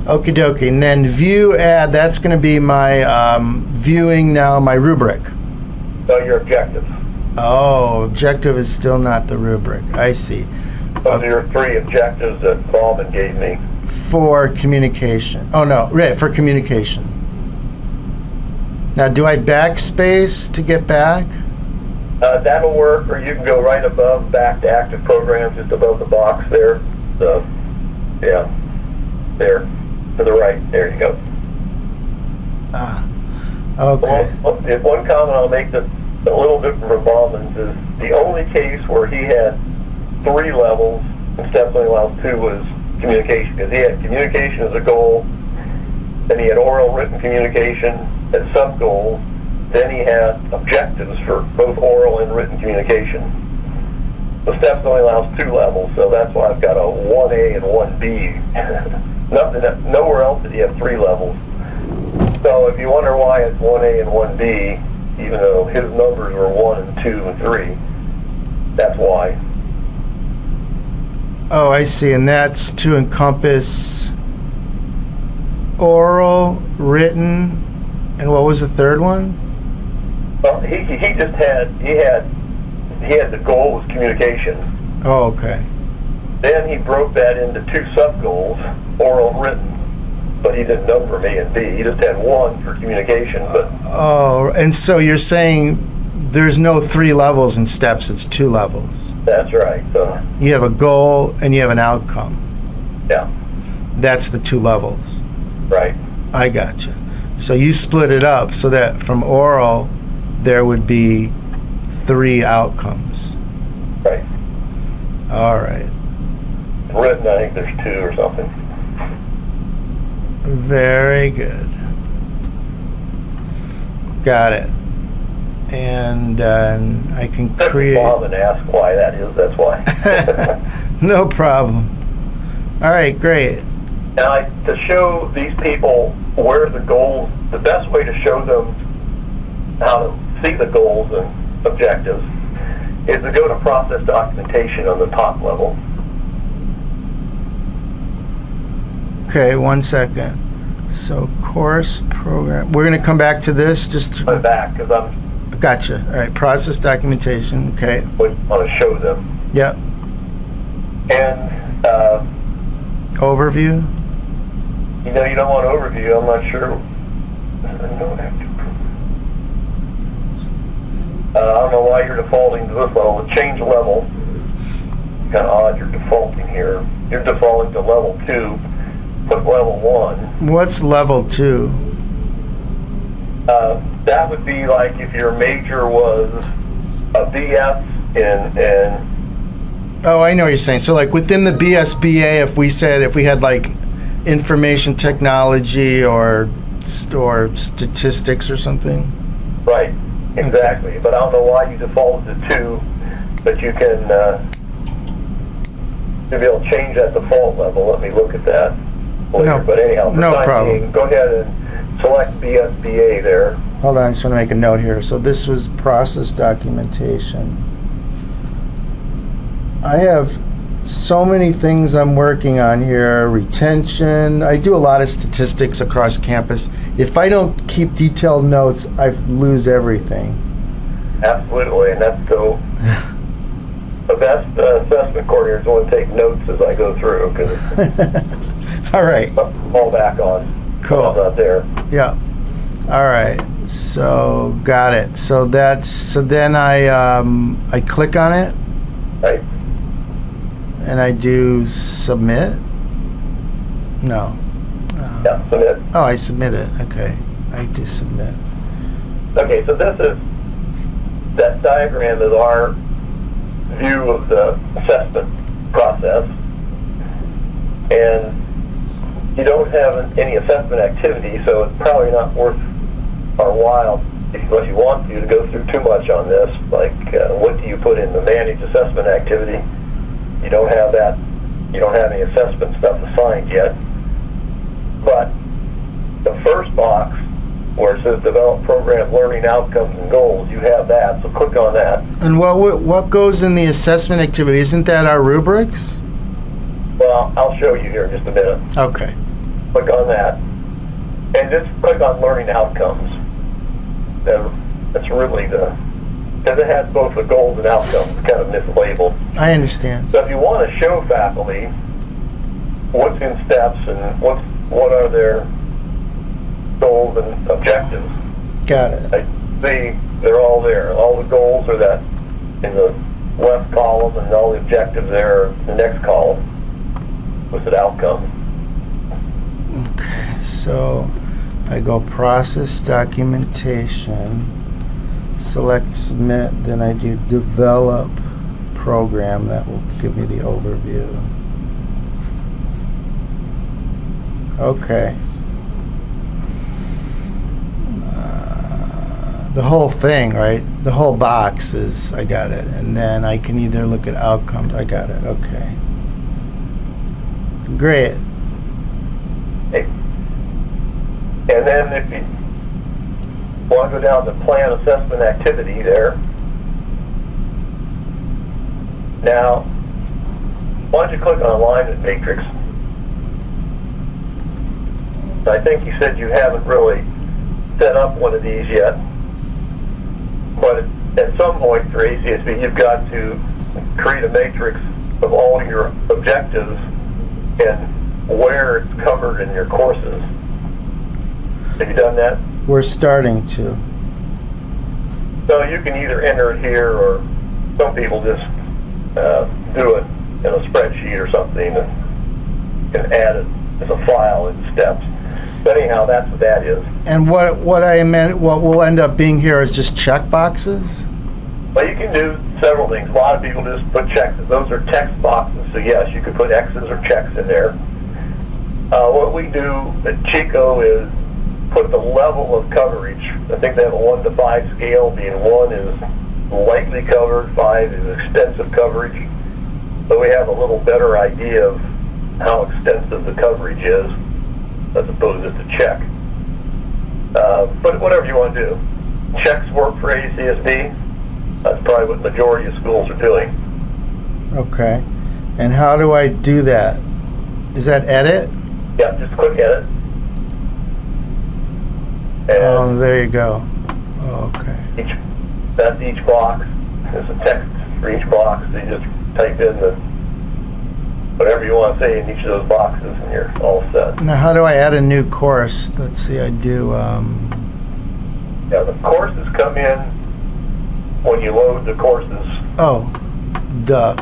Speaker 1: Okie dokie. And then view add, that's going to be my viewing now my rubric.
Speaker 2: So your objectives.
Speaker 1: Oh, objective is still not the rubric. I see.
Speaker 2: Those are your 3 objectives that Bauman gave me.
Speaker 1: For communication. Oh, no, right, for communication. Now, do I backspace to get back?
Speaker 2: That'll work, or you can go right above back to active programs, just above the box there. So, yeah, there, to the right. There you go.
Speaker 1: Okay.
Speaker 2: Well, if one comment I'll make that's a little different from Bauman's is the only case where he had 3 levels and steps only allows 2 was communication, because he had communication as a goal, then he had oral written communication as sub-goals, then he had objectives for both oral and written communication. The steps only allows 2 levels, so that's why I've got a 1A and 1B. Nowhere else did he have 3 levels. So if you wonder why it's 1A and 1B, even though his numbers were 1 and 2 and 3, that's why.
Speaker 1: Oh, I see. And that's to encompass oral, written, and what was the third one?
Speaker 2: Well, he just had the goal was communication.
Speaker 1: Oh, okay.
Speaker 2: Then he broke that into 2 sub-goals, oral and written. But he didn't number them A and B. He just had 1 for communication. But
Speaker 1: Oh, and so you're saying there's no 3 levels and steps, it's 2 levels.
Speaker 2: that's right. So
Speaker 1: You have a goal and you have an outcome.
Speaker 2: yeah,
Speaker 1: That's the 2 levels.
Speaker 2: right.
Speaker 1: I gotcha. So you split it up so that from oral there would be 3 outcomes.
Speaker 2: Right.
Speaker 1: All right.
Speaker 2: Written, I think there's 2 or something.
Speaker 1: Very good. Got it. And I can create.
Speaker 2: Bob and ask why that is. That's why.
Speaker 1: No problem. All right, great.
Speaker 2: Now, to show these people where the goals, the best way to show them how to see the goals and objectives is to go to process documentation on the top level.
Speaker 1: Okay, 1 second. So course program. We're going to come back to this. Just
Speaker 2: I'm back because I'm
Speaker 1: gotcha. All right, process documentation. Okay.
Speaker 2: want to show them.
Speaker 1: Yep.
Speaker 2: And
Speaker 1: Overview.
Speaker 2: you know, you don't want overview. I'm not sure. I don't know why you're defaulting to this level. Change level. Kind of odd. You're defaulting here. You're defaulting to level 2. Put level 1.
Speaker 1: What's level 2?
Speaker 2: That would be like if your major was a BS in
Speaker 1: Oh, I know what you're saying. So like within the BSBA, if we had like information technology or statistics or something.
Speaker 2: right, exactly.
Speaker 1: Okay.
Speaker 2: But I don't know why you defaulted to 2, but you can you'll be able to change that default level. Let me look at that later.
Speaker 1: No,
Speaker 2: But anyhow, for
Speaker 1: no
Speaker 2: time
Speaker 1: problem.
Speaker 2: being, go ahead and select BSBA there.
Speaker 1: Hold on, I just want to make a note here. So this was process documentation. I have so many things I'm working on here. Retention. I do a lot of statistics across campus. If I don't keep detailed notes, I lose everything.
Speaker 2: Absolutely, and that's the best assessment coordinators want to take notes as I go through because
Speaker 1: All right.
Speaker 2: fall back on.
Speaker 1: Cool.
Speaker 2: How's that there?
Speaker 1: Yeah. All right. So got it. So then I click on it
Speaker 2: Right.
Speaker 1: and I do submit. No.
Speaker 2: Yeah. Submit.
Speaker 1: Oh, I submit it. Okay. I do submit.
Speaker 2: Okay, so that diagram is our view of the assessment process, and you don't have any assessment activity, so it's probably not worth our while unless you want to go through too much on this, like what do you put in the managed assessment activity. You don't have that, you don't have any assessment stuff assigned yet, but the first box where it says develop program learning outcomes and goals, you have that, so click on that.
Speaker 1: And what goes in the assessment activity? Isn't that our rubrics?
Speaker 2: Well, I'll show you here in just a minute.
Speaker 1: Okay.
Speaker 2: Click on that. And just click on learning outcomes. That's really because it has both the goals and outcomes kind of mislabeled.
Speaker 1: I understand.
Speaker 2: So if you want to show faculty what's in steps and what are their goals and objectives,
Speaker 1: Got it.
Speaker 2: I see they're all there. All the goals are that in the left column, and all the objectives there are in the next column with the outcome.
Speaker 1: Okay, so I go process documentation, select submit, then I do develop program. That will give me the overview. Okay. The whole thing, right? The whole box is, I got it. And then I can either look at outcomes. I got it, okay. Great.
Speaker 2: Okay. And then if you want to go down to plan assessment activity there. Now, why don't you click on alignment matrix? I think you said you haven't really set up one of these yet. But at some point for ACSB, you've got to create a matrix of all your objectives and where it's covered in your courses. Have you done that?
Speaker 1: We're starting to.
Speaker 2: So you can either enter it here, or some people just do it in a spreadsheet or something and can add it as a file in steps. But anyhow, that's what that is.
Speaker 1: And what I meant, what will end up being here is just check boxes?
Speaker 2: But you can do several things. A lot of people just put checks. Those are text boxes, so yes, you could put X's or checks in there. What we do at Chico is put the level of coverage. I think they have a 1 to 5 scale, being 1 is lightly covered, 5 is extensive coverage. So we have a little better idea of how extensive the coverage is, as opposed to the check. But whatever you want to do. Checks work for ACSB. That's probably what the majority of schools are doing.
Speaker 1: Okay. And how do I do that? Is that edit?
Speaker 2: Yeah, just click edit. And
Speaker 1: Oh, there you go. Oh, okay.
Speaker 2: that's each box. There's a text for each box. So you just type in the whatever you want to say in each of those boxes, and you're all set.
Speaker 1: Now, how do I add a new course? Let's see, I do,
Speaker 2: Yeah, the courses come in when you load the courses.
Speaker 1: oh, duh.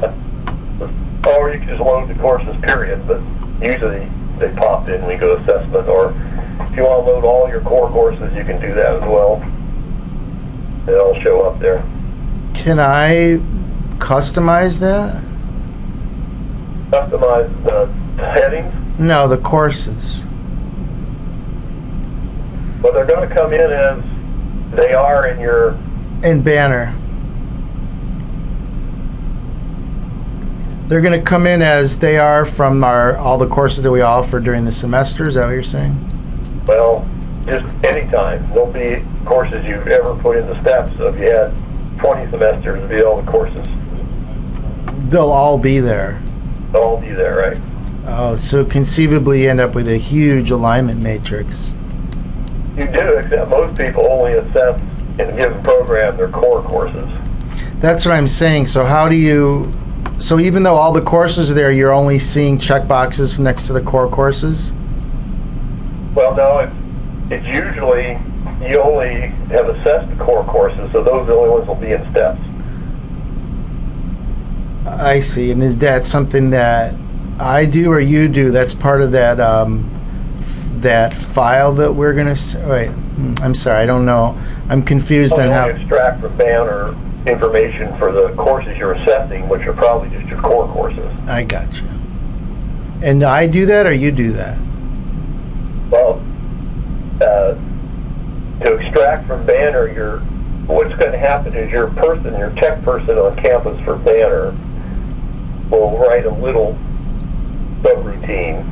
Speaker 2: Or you can just load the courses, period, but usually they pop in when you go to assessment. Or if you want to load all your core courses, you can do that as well. It'll show up there.
Speaker 1: Can I customize that?
Speaker 2: Customize the headings,
Speaker 1: No, the courses.
Speaker 2: but they're going to come in as they are in your.
Speaker 1: In Banner. They're going to come in as they are from all the courses that we offer during the semester. Is that what you're saying?
Speaker 2: Well, just anytime. There'll be courses you've ever put in the steps. So if you had 20 semesters, it'd be all the courses.
Speaker 1: They'll all be there.
Speaker 2: They'll all be there, right?
Speaker 1: Oh, so conceivably you end up with a huge alignment matrix.
Speaker 2: You do, except most people only assess in a given program their core courses.
Speaker 1: That's what I'm saying. So how do you... So even though all the courses are there, you're only seeing check boxes next to the core courses?
Speaker 2: Well, no, it's usually you only have assessed the core courses, so those are the only ones that will be in steps.
Speaker 1: I see. And is that something that I do or you do? That's part of that that file that we're going to... Wait, I'm sorry. I don't know. I'm confused on how...
Speaker 2: You extract from Banner information for the courses you're assessing, which are probably just your core courses.
Speaker 1: I got you. And I do that or you do that?
Speaker 2: Well, to extract from Banner, what's going to happen is your tech person on campus for Banner will write a little subroutine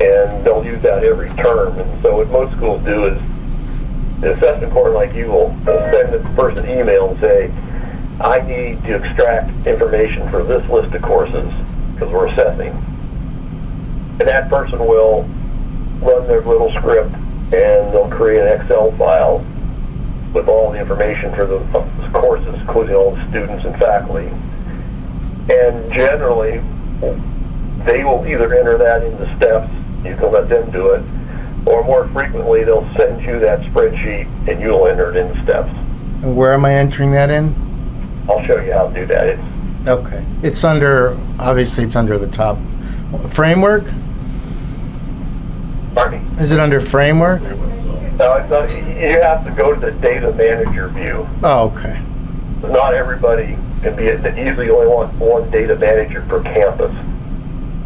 Speaker 2: and they'll use that every term. And so what most schools do is the assessment coordinator like you will send this person an email and say, I need to extract information for this list of courses because we're assessing. And that person will run their little script and they'll create an Excel file with all the information for the courses, including all the students and faculty. And generally, they will either enter that into steps, you can let them do it, or more frequently, they'll send you that spreadsheet and you'll enter it into steps.
Speaker 1: And where am I entering that in?
Speaker 2: I'll show you how to do that.
Speaker 1: Okay. It's under, obviously it's under the top. Framework?
Speaker 2: Pardon me?
Speaker 1: Is it under framework?
Speaker 2: No, it's not, you have to go to the data manager view.
Speaker 1: Oh, okay.
Speaker 2: Not everybody can be, they usually only want one data manager per campus.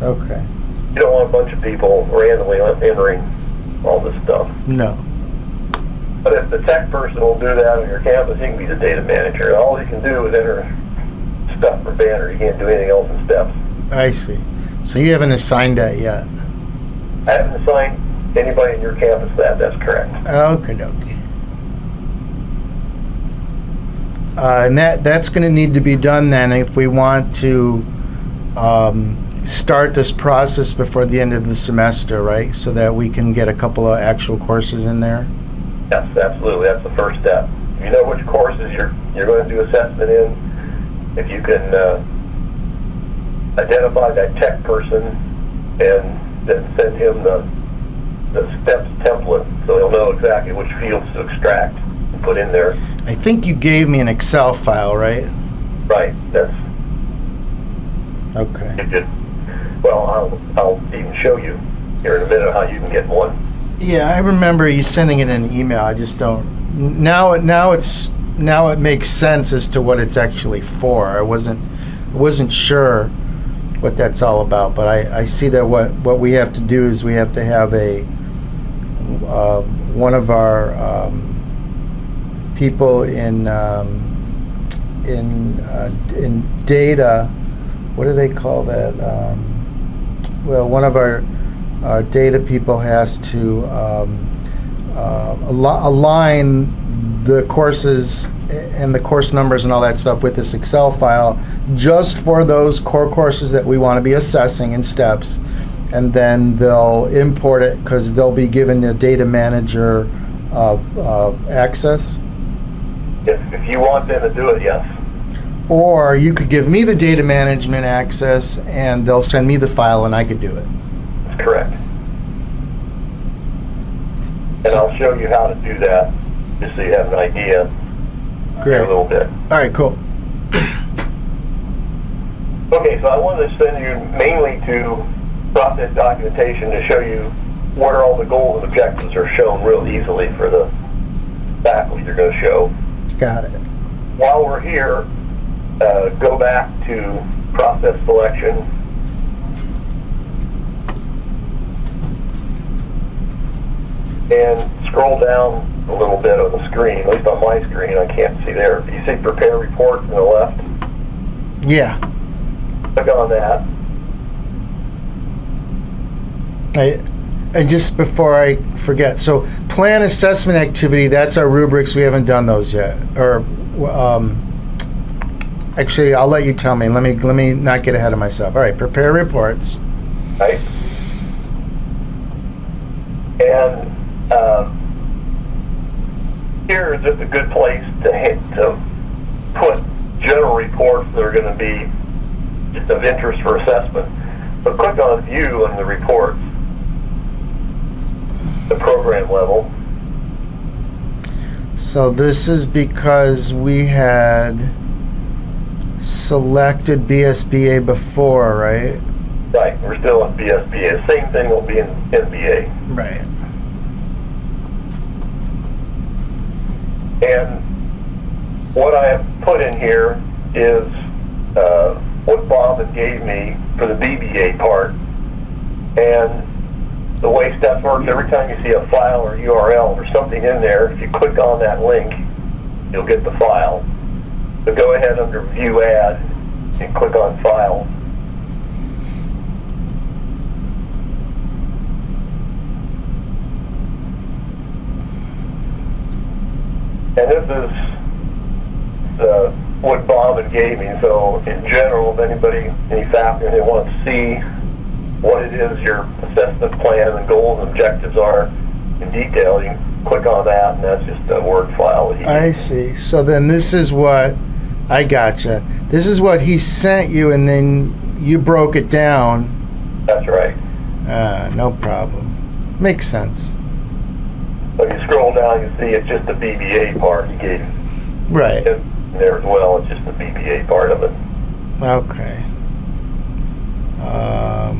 Speaker 1: Okay.
Speaker 2: You don't want a bunch of people randomly entering all this stuff.
Speaker 1: No.
Speaker 2: But if the tech person will do that on your campus, he can be the data manager. All you can do is enter stuff for Banner. You can't do anything else in steps.
Speaker 1: I see. So you haven't assigned that yet?
Speaker 2: I haven't assigned anybody in your campus that. That's correct.
Speaker 1: Okay, dokie. And that's going to need to be done then if we want to start this process before the end of the semester, right? So that we can get a couple of actual courses in there.
Speaker 2: Yes, absolutely. That's the first step. If you know which courses you're going to do assessment in, if you can identify that tech person and then send him the steps template so he'll know exactly which fields to extract and put in there.
Speaker 1: I think you gave me an Excel file, right?
Speaker 2: Right. That's
Speaker 1: Okay.
Speaker 2: good. Well, I'll even show you here in a minute how you can get one.
Speaker 1: Yeah, I remember you sending it in an email. I just don't. Now it makes sense as to what it's actually for. I wasn't sure what that's all about, but I see that what we have to do is we have to have a one of our people in data. What do they call that? Well, one of our data people has to align the courses and the course numbers and all that stuff with this Excel file just for those core courses that we want to be assessing in steps, and then they'll import it because they'll be given a data manager access.
Speaker 2: If you want them to do it, yes.
Speaker 1: Or you could give me the data management access and they'll send me the file and I could do it.
Speaker 2: That's correct. And I'll show you how to do that, just so you have an idea in
Speaker 1: Great.
Speaker 2: a little bit.
Speaker 1: All right, cool.
Speaker 2: Okay, so I wanted to send you mainly to process documentation to show you where all the goals and objectives are shown real easily for the faculty they're going to show.
Speaker 1: Got it.
Speaker 2: While we're here, go back to process selection. And scroll down a little bit on the screen, at least on my screen, I can't see there. You see prepare report on the left?
Speaker 1: Yeah.
Speaker 2: Click on that.
Speaker 1: And just before I forget, so plan assessment activity, that's our rubrics. We haven't done those yet. Or actually, I'll let you tell me. Let me not get ahead of myself. All right, prepare reports.
Speaker 2: Right? And here is just a good place to put general reports that are going to be just of interest for assessment. So click on View on the reports, the program level.
Speaker 1: So this is because we had selected BSBA before, right?
Speaker 2: Right, we're still on BSBA. The same thing will be in NBA.
Speaker 1: Right.
Speaker 2: And what I have put in here is what Bob had gave me for the BBA part. And the way steps works, every time you see a file or URL or something in there, if you click on that link, you'll get the file. So go ahead under View Add and click on File. And this is what Bauman gave me. So in general, if anybody, any faculty, they want to see what it is your assessment plan and goals and objectives are in detail, you can click on that, and that's just a Word file. That
Speaker 1: I see. So then this is what, I gotcha. This is what he sent you, and then you broke it down.
Speaker 2: That's right.
Speaker 1: No problem. Makes sense.
Speaker 2: So if you scroll down, you see it's just the BBA part. You gave
Speaker 1: Right.
Speaker 2: it there as well. It's just the BBA part of it.
Speaker 1: Okay. I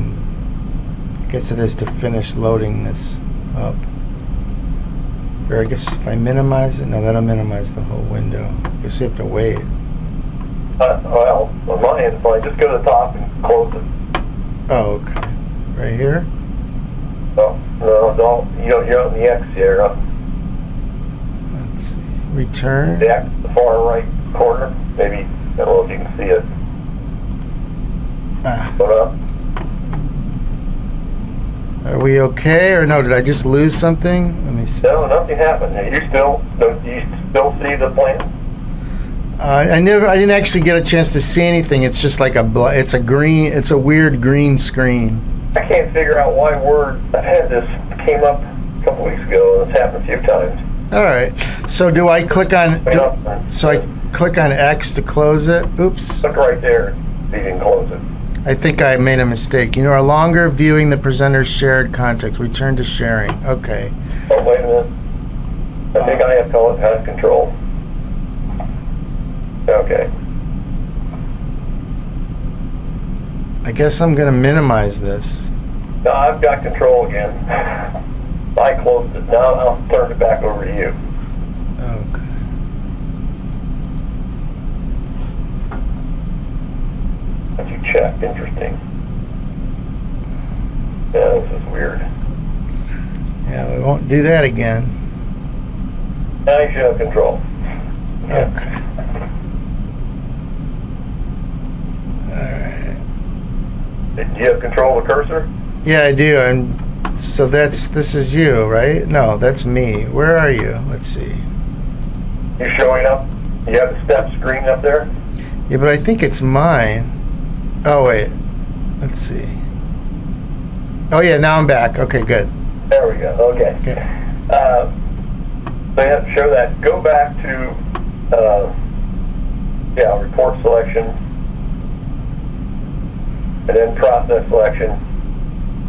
Speaker 1: guess it is to finish loading this up. Or I guess if I minimize it, no, that'll minimize the whole window. I guess you have to wait.
Speaker 2: Well, on my end, if I just go to the top and close it.
Speaker 1: Oh, okay. Right here?
Speaker 2: Oh, no, you're on the X here.
Speaker 1: Let's see. Return.
Speaker 2: The X, the far right corner. Maybe, I don't know if you can see it. Put up.
Speaker 1: Are we okay, or no? Did I just lose something? Let me see.
Speaker 2: No, nothing happened. You still see the plan?
Speaker 1: I didn't actually get a chance to see anything. It's just like it's a weird green screen.
Speaker 2: I can't figure out why Word. I've had this came up a couple weeks ago, and it's happened a few times.
Speaker 1: All right. So do I click on? So I click on X to close it. Oops.
Speaker 2: Look right there. So you can close it.
Speaker 1: I think I made a mistake. You are longer viewing the presenter's shared context. Return to sharing. Okay.
Speaker 2: Oh, wait a minute. I think I have control. Okay.
Speaker 1: I guess I'm going to minimize this.
Speaker 2: No, I've got control again. I closed it. Now I'll turn it back over to you.
Speaker 1: Okay.
Speaker 2: But you checked. Interesting. Yeah, this is weird.
Speaker 1: Yeah, we won't do that again.
Speaker 2: Now you should have control.
Speaker 1: Okay. Alright.
Speaker 2: Do you have control of the cursor?
Speaker 1: Yeah, I do. And so this is you, right? No, that's me. Where are you? Let's see.
Speaker 2: You showing up? You have the step screen up there?
Speaker 1: Yeah, but I think it's mine. Oh, wait. Let's see. Oh, yeah, now I'm back. Okay, good.
Speaker 2: There we go. Okay. So you have to show that. Go back to, report selection. And then process selection.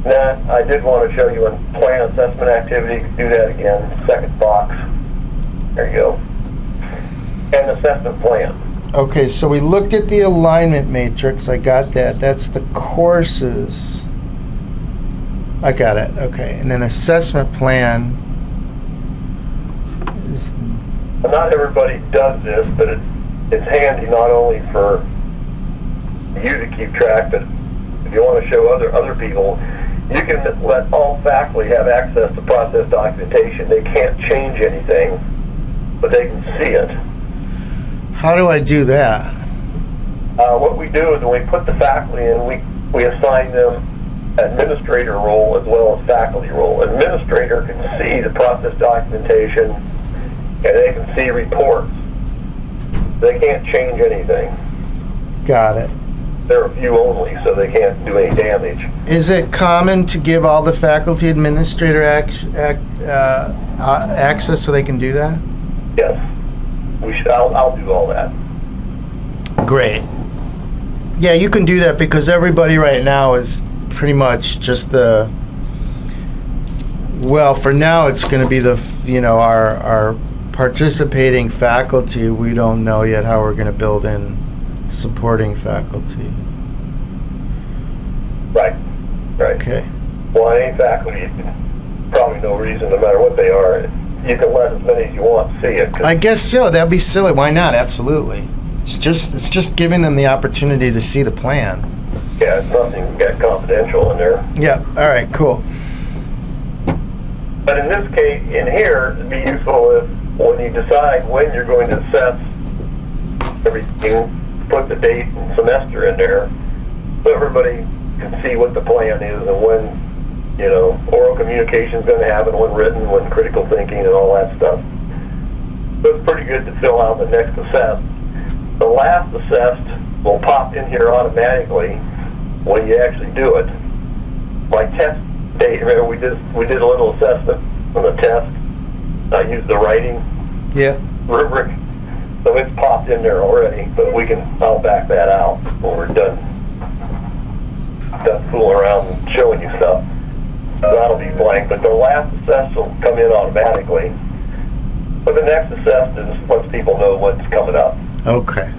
Speaker 2: Now, I did want to show you in plan assessment activity. Do that again. Second box. There you go. And assessment plan.
Speaker 1: Okay, so we looked at the alignment matrix. I got that. That's the courses. I got it. Okay, and then assessment plan is.
Speaker 2: Not everybody does this, but it's handy not only for you to keep track, but if you want to show other people, you can let all faculty have access to process documentation. They can't change anything, but they can see it.
Speaker 1: How do I do that?
Speaker 2: What we do is when we put the faculty in, we assign them administrator role as well as faculty role. Administrator can see the process documentation and they can see reports. They can't change anything.
Speaker 1: Got it.
Speaker 2: They're a view only, so they can't do any damage.
Speaker 1: Is it common to give all the faculty administrator access so they can do that?
Speaker 2: Yes. I'll do all that.
Speaker 1: Great. Yeah, you can do that because everybody right now is pretty much just the. Well, for now it's going to be our participating faculty. We don't know yet how we're going to build in supporting faculty.
Speaker 2: Right.
Speaker 1: Okay.
Speaker 2: Well, any faculty, probably no reason, no matter what they are, you can let as many as you want to see it.
Speaker 1: I guess so. That'd be silly. Why not? Absolutely. It's just giving them the opportunity to see the plan.
Speaker 2: Yeah, it's nothing confidential in there.
Speaker 1: Yeah. All right. Cool.
Speaker 2: But in this case, in here, it'd be useful if when you decide when you're going to assess everything, put the date and semester in there, so everybody can see what the plan is and when, oral communication is going to happen, when written, when critical thinking and all that stuff. it's pretty good to fill out the next assessed. The last assessed will pop in here automatically when you actually do it. My test date, remember we did a little assessment on the test. I used the writing
Speaker 1: Yeah.
Speaker 2: rubric, so it's popped in there already, but I'll back that out when we're done fooling around and showing you stuff. So that'll be blank, but the last assessed will come in automatically. But the next assessed is lets people know what's coming up.
Speaker 1: Okay.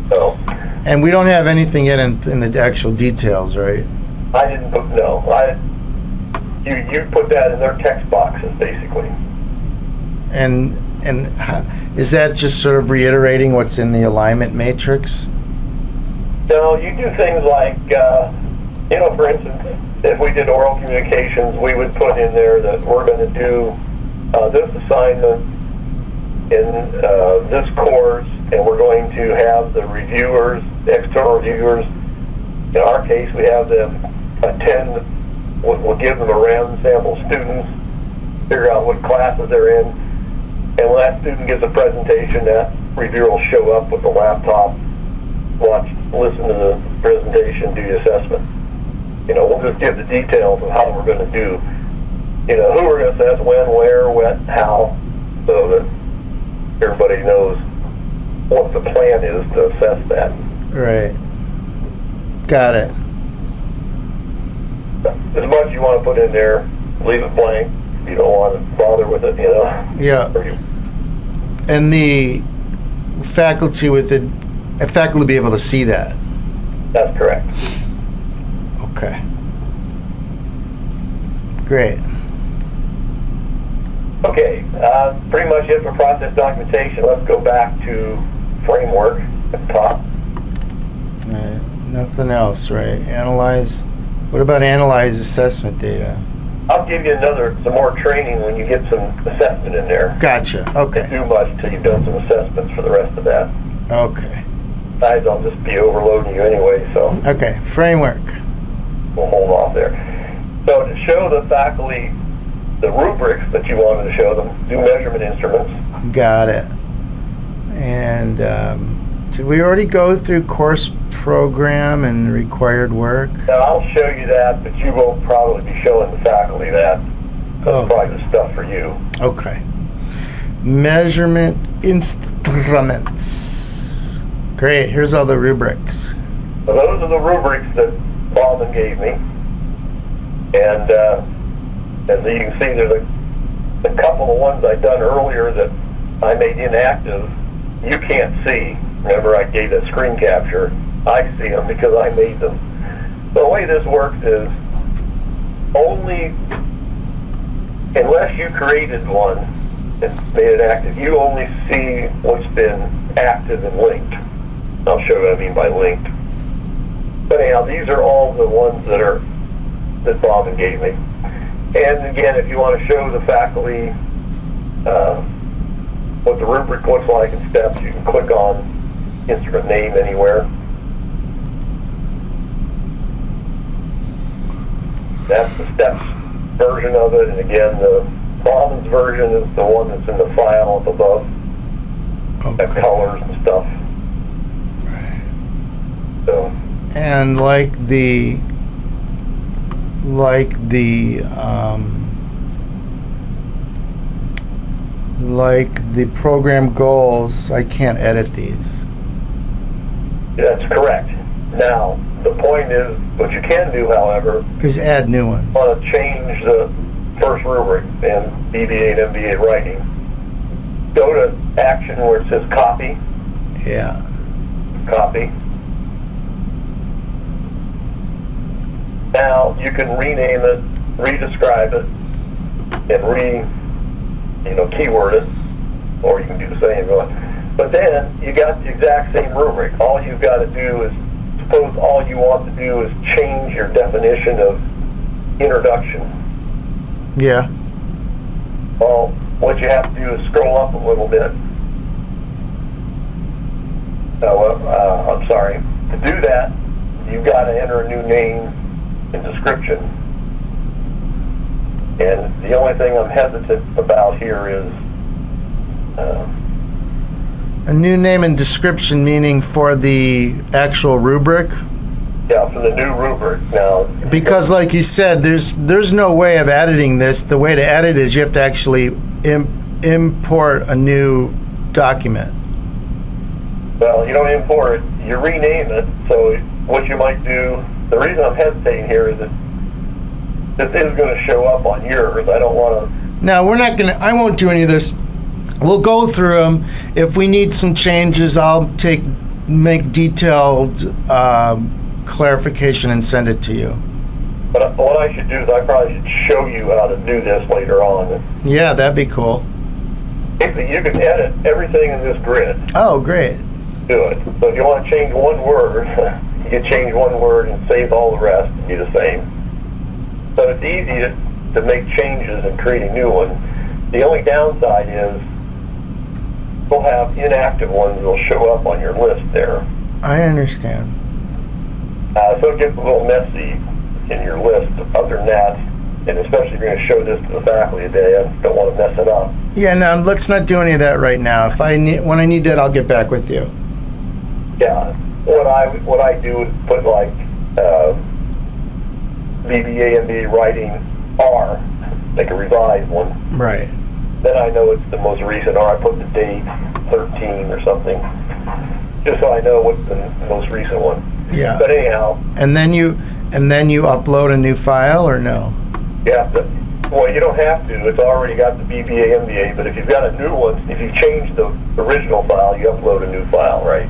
Speaker 2: So
Speaker 1: And we don't have anything in the actual details, right?
Speaker 2: I didn't put you put that in their text boxes basically.
Speaker 1: And is that just sort of reiterating what's in the alignment matrix?
Speaker 2: So you do things like, for instance, if we did oral communications, we would put in there that we're going to do this assignment in this course, and we're going to have the reviewers, the external reviewers. In our case, we have them attend. We'll give them a random sample of students, figure out what classes they're in, and when that student gives a presentation, that reviewer will show up with a laptop, listen to the presentation, do the assessment. We'll just give the details of how we're going to do, who we're going to assess, when, where, when, how, so that everybody knows what the plan is to assess that.
Speaker 1: Right. Got it.
Speaker 2: As much as you want to put in there, leave it blank. You don't want to bother with it,
Speaker 1: Yeah. And the faculty will be able to see that.
Speaker 2: That's correct.
Speaker 1: Okay. Great.
Speaker 2: Okay, pretty much it for process documentation. Let's go back to framework at the top.
Speaker 1: Right. Nothing else, right? Analyze. What about analyze assessment data?
Speaker 2: I'll give you some more training when you get some assessment in there.
Speaker 1: Gotcha.
Speaker 2: Can't
Speaker 1: Okay.
Speaker 2: do much till you've done some assessments for the rest of that.
Speaker 1: Okay.
Speaker 2: Besides, I'll just be overloading you anyway, so
Speaker 1: Okay. Framework.
Speaker 2: we'll hold off there. So to show the faculty the rubrics that you wanted to show them, do measurement instruments.
Speaker 1: Got it. And did we already go through course program and required work?
Speaker 2: Now I'll show you that, but you won't probably be showing the faculty that. That's probably the stuff for you.
Speaker 1: Okay. Measurement instruments. Great. Here's all the rubrics.
Speaker 2: So those are the rubrics that Baldwin gave me. And as you can see, there's a couple of ones I've done earlier that I made inactive. You can't see. Remember, I gave that screen capture. I see them because I made them. The way this works is unless you created one and made it active, you only see what's been active and linked. I'll show you what I mean by linked. But anyhow, these are all the ones that Baldwin gave me. And again, if you want to show the faculty what the rubric looks like in steps, you can click on instrument name anywhere. That's the steps version of it, and again, the Baldwin's version is the one that's in the file up above. Got colors and stuff.
Speaker 1: Right.
Speaker 2: So.
Speaker 1: And like the program goals, I can't edit these.
Speaker 2: That's correct. Now, the point is, what you can do, however,
Speaker 1: Is add new ones.
Speaker 2: want to change the first rubric in BBA and MBA writing. Go to action where it says copy.
Speaker 1: Yeah.
Speaker 2: Copy. Now you can rename it, redescribe it, and keyword it, or you can do the same. But then you got the exact same rubric. All you've got to do is, suppose all you want to do is change your definition of introduction.
Speaker 1: Yeah.
Speaker 2: Well, what you have to do is scroll up a little bit. I'm sorry. To do that, you've got to enter a new name and description. And the only thing I'm hesitant about here is,
Speaker 1: A new name and description, meaning for the actual rubric?
Speaker 2: yeah, for the new rubric now.
Speaker 1: Because like you said, there's no way of editing this. The way to edit is you have to actually import a new document.
Speaker 2: Well, you don't import it, you rename it. So what you might do, the reason I'm hesitating here is that this is going to show up on yours. I don't want to.
Speaker 1: Now, I won't do any of this. We'll go through them. If we need some changes, I'll make detailed clarification and send it to you.
Speaker 2: But what I should do is I probably should show you how to do this later on.
Speaker 1: Yeah, that'd be cool.
Speaker 2: Basically, you can edit everything in this grid.
Speaker 1: Oh, great.
Speaker 2: Do it. So if you want to change one word, you can change one word and save all the rest and do the same. So it's easy to make changes and create a new one. The only downside is we'll have inactive ones that'll show up on your list there.
Speaker 1: I understand.
Speaker 2: So it gets a little messy in your list. Other than that, and especially if you're going to show this to the faculty today, I don't want to mess it up.
Speaker 1: Yeah, no, let's not do any of that right now. When I need that, I'll get back with you.
Speaker 2: Yeah, what I do is put like BBA and B writing R, like a revised one.
Speaker 1: Right.
Speaker 2: Then I know it's the most recent, or I put the date 13 or something, just so I know what's the most recent one.
Speaker 1: Yeah.
Speaker 2: But anyhow.
Speaker 1: And then you upload a new file, or no?
Speaker 2: Yeah. Well, you don't have to. It's already got the BBA MBA. But if you've got a new one, if you change the original file, you upload a new file, right?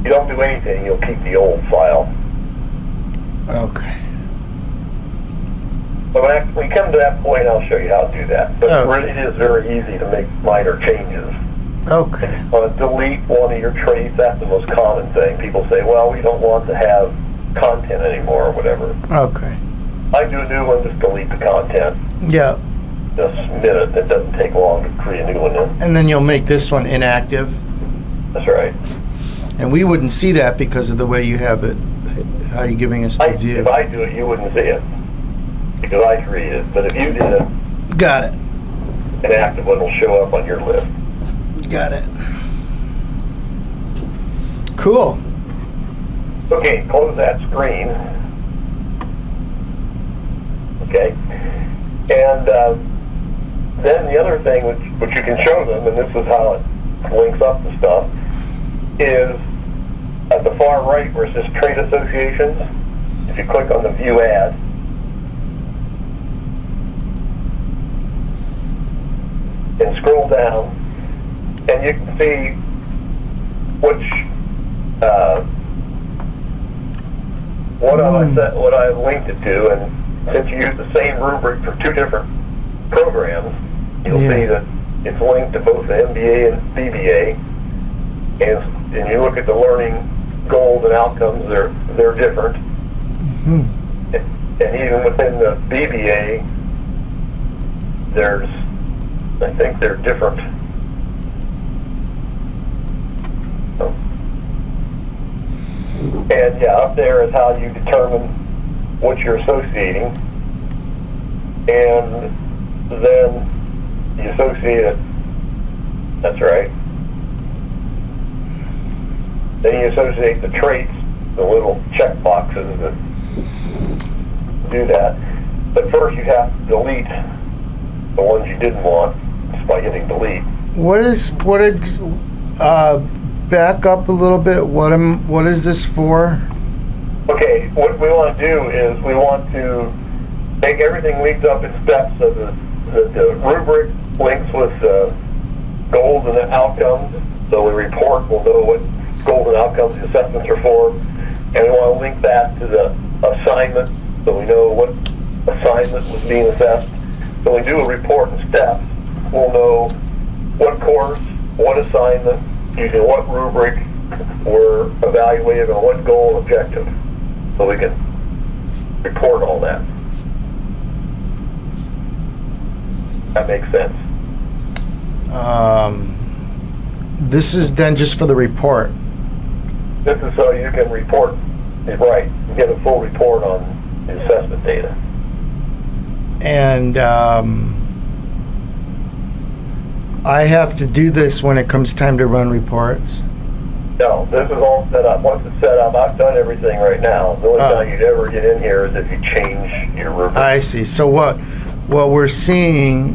Speaker 2: You don't do anything. You'll keep the old file.
Speaker 1: Okay.
Speaker 2: But when you come to that point, I'll show you how to do that. But
Speaker 1: Okay.
Speaker 2: it is very easy to make minor changes.
Speaker 1: Okay.
Speaker 2: Delete one of your traits. That's the most common thing. People say, well, we don't want to have content anymore or whatever.
Speaker 1: Okay.
Speaker 2: I do a new one, just delete the content.
Speaker 1: Yeah.
Speaker 2: Just submit it. It doesn't take long to create a new one then.
Speaker 1: And then you'll make this one inactive.
Speaker 2: That's right.
Speaker 1: And we wouldn't see that because of the way you have it, how you're giving us the view.
Speaker 2: If I do it, you wouldn't see it because I create it. But if you did it,
Speaker 1: Got it.
Speaker 2: an active one will show up on your list.
Speaker 1: Got it. Cool.
Speaker 2: Okay, close that screen. Okay. And then the other thing which you can show them, and this is how it links up to stuff, is at the far right where it says Trade Associations. If you click on the View Ad, and scroll down, and you can see which what I linked it to, and since you use the same rubric for two different programs, you'll see that it's linked to both the MBA and BBA, and you look at the learning goals and outcomes, they're different. Mm-hmm. And even within the BBA, I think they're different. And yeah, up there is how you determine what you're associating, and then you associate it. That's right. Then you associate the traits, the little check boxes that do that. But first you have to delete the ones you didn't want just by hitting delete.
Speaker 1: Back up a little bit. What is this for?
Speaker 2: Okay, what we want to do is we want to make everything linked up in steps so that the rubric links with goals and outcomes. So the report will know what goals and outcomes the assessments are for. And we want to link that to the assignment so we know what assignment was being assessed. So when we do a report in steps, we'll know what course, what assignment, using what rubric we're evaluated on what goal objective. So we can report all that. That makes sense.
Speaker 1: This is done just for the report.
Speaker 2: This is so you can report, right, get a full report on the assessment data.
Speaker 1: And I have to do this when it comes time to run reports.
Speaker 2: No, this is all set up. Once it's set up, I've done everything right now. The only time you'd ever get in here is if you change your rubric.
Speaker 1: I see. So what we're seeing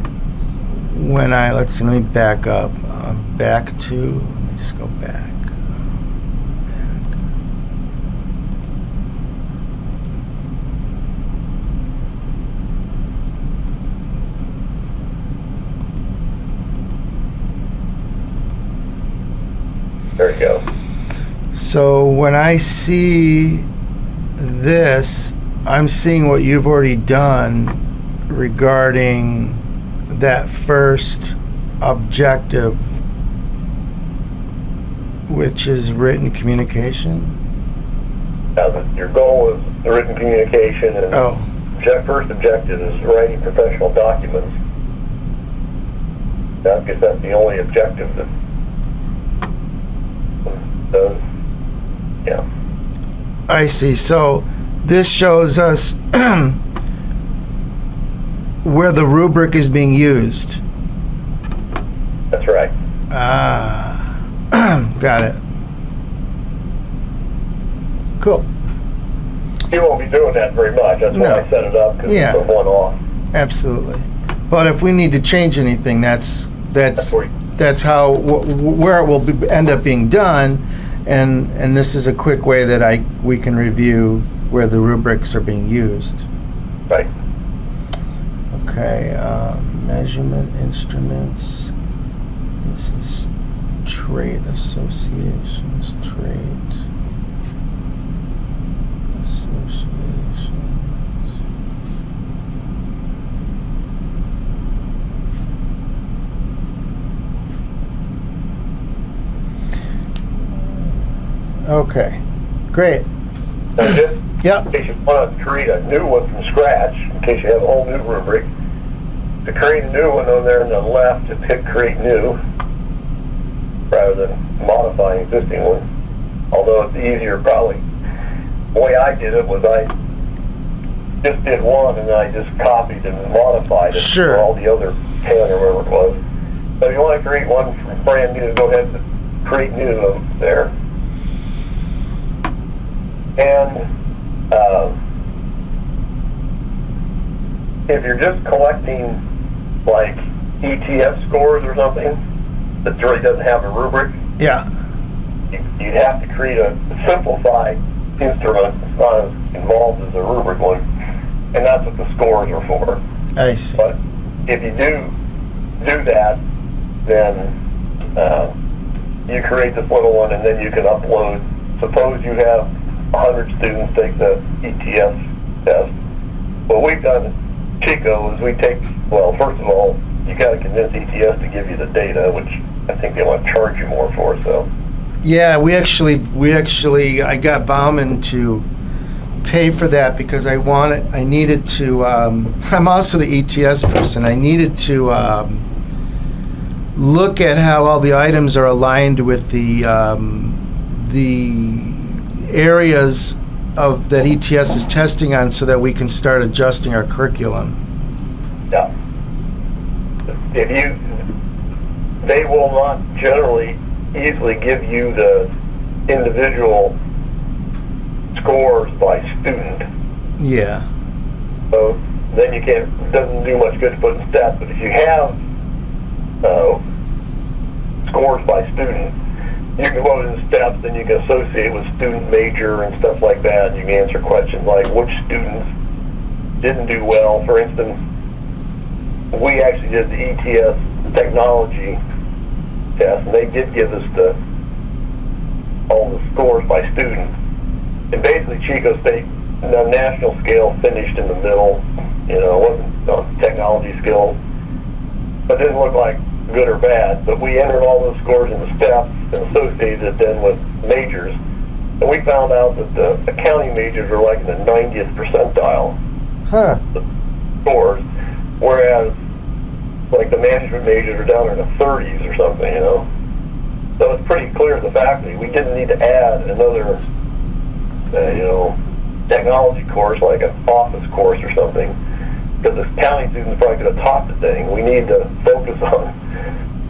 Speaker 1: when let me back up. Let me just go back.
Speaker 2: There you go.
Speaker 1: So when I see this, I'm seeing what you've already done regarding that first objective, which is written communication.
Speaker 2: Now, your goal is the written communication, and first objective is writing professional documents. I guess that's the only objective that does. Yeah.
Speaker 1: I see. So this shows us where the rubric is being used.
Speaker 2: That's right.
Speaker 1: Got it. Cool.
Speaker 2: You won't be doing that very much. That's why I set it up, because it's a one-off.
Speaker 1: Absolutely. But if we need to change anything, that's how where it will end up being done, and this is a quick way that we can review where the rubrics are being used.
Speaker 2: Right.
Speaker 1: Okay. Measurement instruments. This is trait associations. Trait associations. Okay, great.
Speaker 2: Now, just
Speaker 1: Yep.
Speaker 2: in case you want to create a new one from scratch, in case you have a whole new rubric, to create a new one on there on the left, just hit Create New, rather than modifying existing one. Although it's easier, probably. The way I did it was I just did one, and then I just copied and modified it
Speaker 1: Sure.
Speaker 2: for all the other 10 or whatever it was. So if you want to create one from brand new, go ahead and Create New there. And if you're just collecting like ETS scores or something that really doesn't have a rubric,
Speaker 1: Yeah.
Speaker 2: you'd have to create a simplified instrument that's not as involved as a rubric one, and that's what the scores are for.
Speaker 1: I see.
Speaker 2: But if you do that, then you create this little one, and then you can upload. Suppose you have 100 students take the ETS test. What we've done at Chico is first of all, you got to convince ETS to give you the data, which I think they want to charge you more for. So
Speaker 1: Yeah, we actually, I got Bauman to pay for that because I needed to, I'm also the ETS person. I needed to look at how all the items are aligned with the areas that ETS is testing on so that we can start adjusting our curriculum.
Speaker 2: yeah, they will not generally easily give you the individual scores by student.
Speaker 1: Yeah.
Speaker 2: So then it doesn't do much good to put in stats. But if you have scores by student, you can put it in steps, and you can associate with student major and stuff like that. You can answer questions like which students didn't do well. For instance, we actually did the ETS technology test, and they did give us all the scores by student. And basically, Chico State, on the national scale, finished in the middle. It wasn't on technology skills, but it didn't look like good or bad. But we entered all those scores in the steps and associated it then with majors. And we found out that the accounting majors are like in the 90th percentile scores, whereas like the management majors are down in the 30s or something, So it's pretty clear to the faculty we didn't need to add another, technology course like an office course or something. because the county student's probably going to top the thing. We need to focus on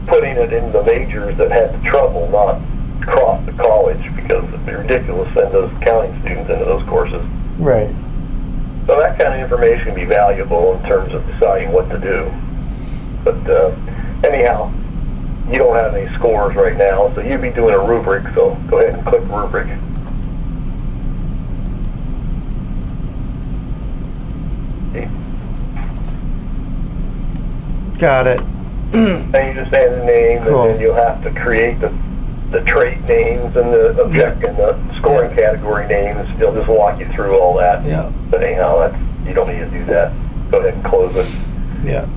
Speaker 2: putting it in the majors that had the trouble, not across the college, because it'd be ridiculous to send those county students into those courses.
Speaker 1: Right.
Speaker 2: So that kind of information can be valuable in terms of deciding what to do. But anyhow, you don't have any scores right now, so you'd be doing a rubric, so go ahead and click rubric.
Speaker 1: Got it.
Speaker 2: And you just add the name,
Speaker 1: Cool.
Speaker 2: and then you'll have to create the trait names and the object and the scoring category names. They'll just walk you through all that.
Speaker 1: Yeah.
Speaker 2: But anyhow, you don't need to do that. Go ahead and close it.
Speaker 1: Yeah.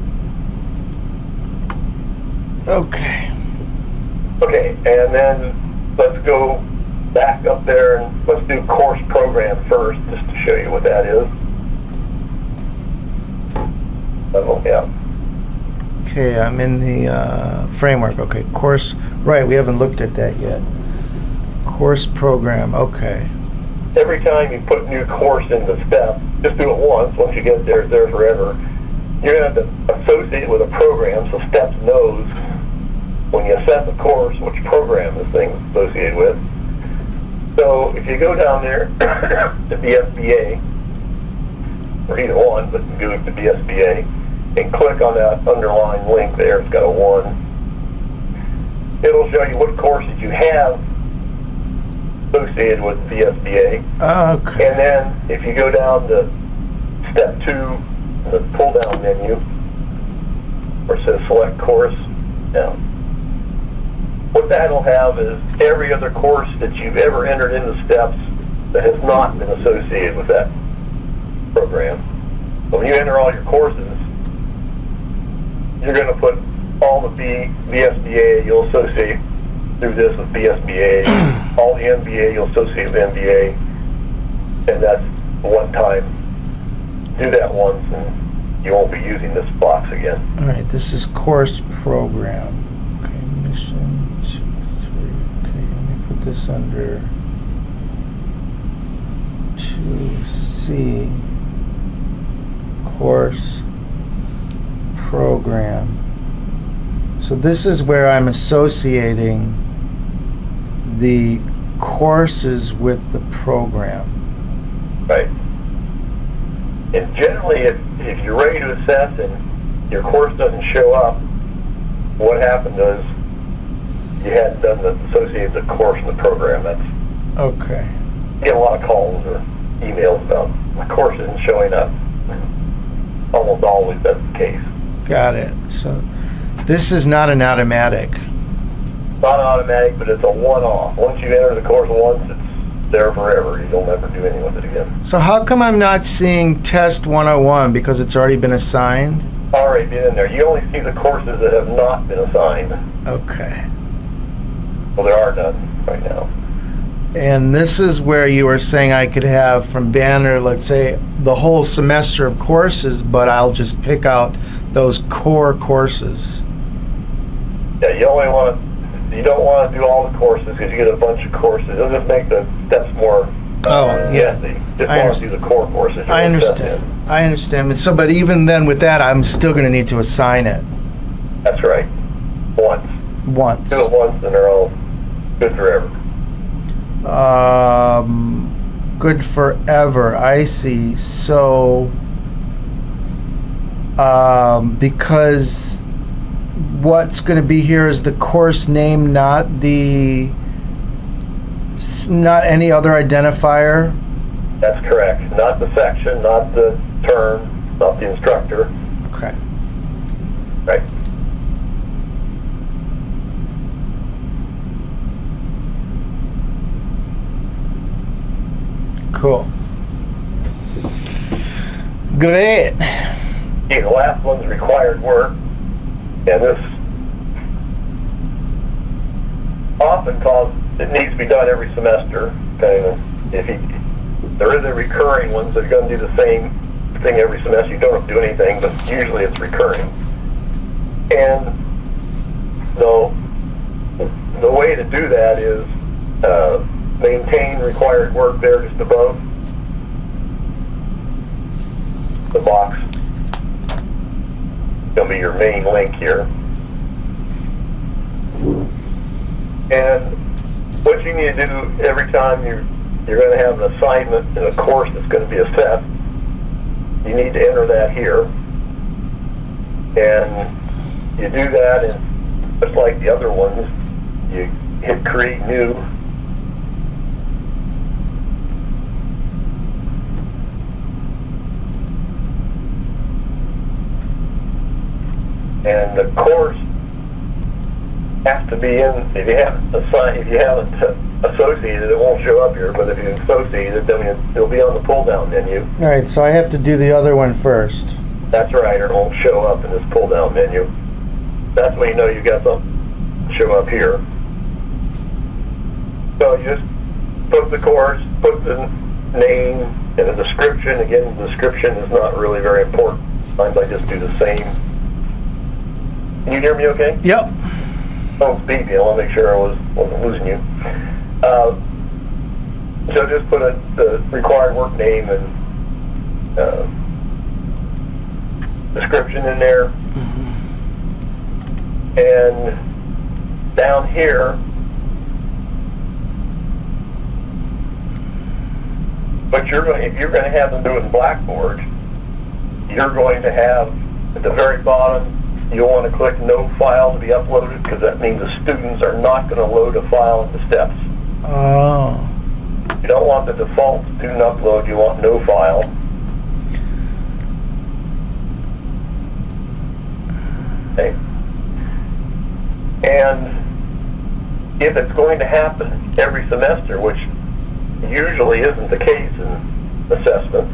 Speaker 1: Okay.
Speaker 2: Okay, and then let's go back up there and let's do course program first, just to show you what that is. Oh, yeah.
Speaker 1: Okay, I'm in the framework. Okay, course. Right, we haven't looked at that yet. Course program. Okay.
Speaker 2: Every time you put new course into STEP, just do it once. Once you get there, it's there forever. You're going to have to associate it with a program, so STEP knows when you assess a course which program this thing's associated with. So if you go down there to BSBA, or either one, but do it to BSBA, and click on that underlined link there, it's got a 1. It'll show you what courses you have associated with VSBA.
Speaker 1: Okay.
Speaker 2: And then if you go down to step 2, the pull down menu, where it says select course, now, what that'll have is every other course that you've ever entered into steps that has not been associated with that program. So when you enter all your courses, you're going to put all the VSBA you'll associate through this with VSBA, all the MBA you'll associate with MBA, and that's one time. Do that once and you won't be using this box again.
Speaker 1: All right, this is course program. Okay, mission 2, 3. Okay, let me put this under 2C. Course program. So this is where I'm associating the courses with the program.
Speaker 2: Right. And generally, if you're ready to assess and your course doesn't show up, what happened is you hadn't done the associated the course and the program. That's
Speaker 1: Okay.
Speaker 2: you get a lot of calls or emails about the course isn't showing up. Almost always that's the case.
Speaker 1: Got it. So this is not an automatic.
Speaker 2: Not automatic, but it's a one-off. Once you enter the course once, it's there forever. You'll never do anything with it again.
Speaker 1: So how come I'm not seeing test 101 because it's already been assigned?
Speaker 2: Already been in there. You only see the courses that have not been assigned.
Speaker 1: Okay.
Speaker 2: Well, there are none right now.
Speaker 1: And this is where you were saying I could have from Banner, let's say, the whole semester of courses, but I'll just pick out those core courses.
Speaker 2: Yeah, you don't want to do all the courses because you get a bunch of courses. It'll just make the steps more
Speaker 1: Yeah.
Speaker 2: messy. Just
Speaker 1: I
Speaker 2: want to do the core courses.
Speaker 1: I understand. I understand. So, but even then with that, I'm still going to need to assign it
Speaker 2: That's right. Once.
Speaker 1: once.
Speaker 2: Do it once and they're all good forever.
Speaker 1: Good forever. I see. So, because what's going to be here is the course name, not any other identifier.
Speaker 2: That's correct. Not the section, not the term, not the instructor.
Speaker 1: Okay.
Speaker 2: Right.
Speaker 1: Cool. Great.
Speaker 2: Okay, the last one's required work, and this often it needs to be done every semester. Okay, there is a recurring one, so you're going to do the same thing every semester. You don't have to do anything, but usually it's recurring. And so the way to do that is maintain required work there just above the box. Gonna be your main link here. And what you need to do every time you're going to have an assignment in a course that's going to be assessed, you need to enter that here. And you do that, and just like the other ones, you hit create new. And the course has to be in. If you haven't associated, it won't show up here. But if you associate it, then it'll be on the pull-down menu.
Speaker 1: All right, so I have to do the other one first.
Speaker 2: That's right, or it won't show up in this pull-down menu. That's when you know you got something show up here. So you just put the course, put the name, and the description. Again, the description is not really very important. Sometimes I just do the same. Can you hear me okay?
Speaker 1: Yep.
Speaker 2: Phone's beeping. I want to make sure I wasn't losing you. So just put the required work name and description in there. And down here, but if you're going to have them do it in Blackboard, you're going to have at the very bottom, you'll want to click no file to be uploaded, because that means the students are not going to load a file in the steps.
Speaker 1: Oh.
Speaker 2: You don't want the default student upload, you want no file. Okay. And if it's going to happen every semester, which usually isn't the case in assessment,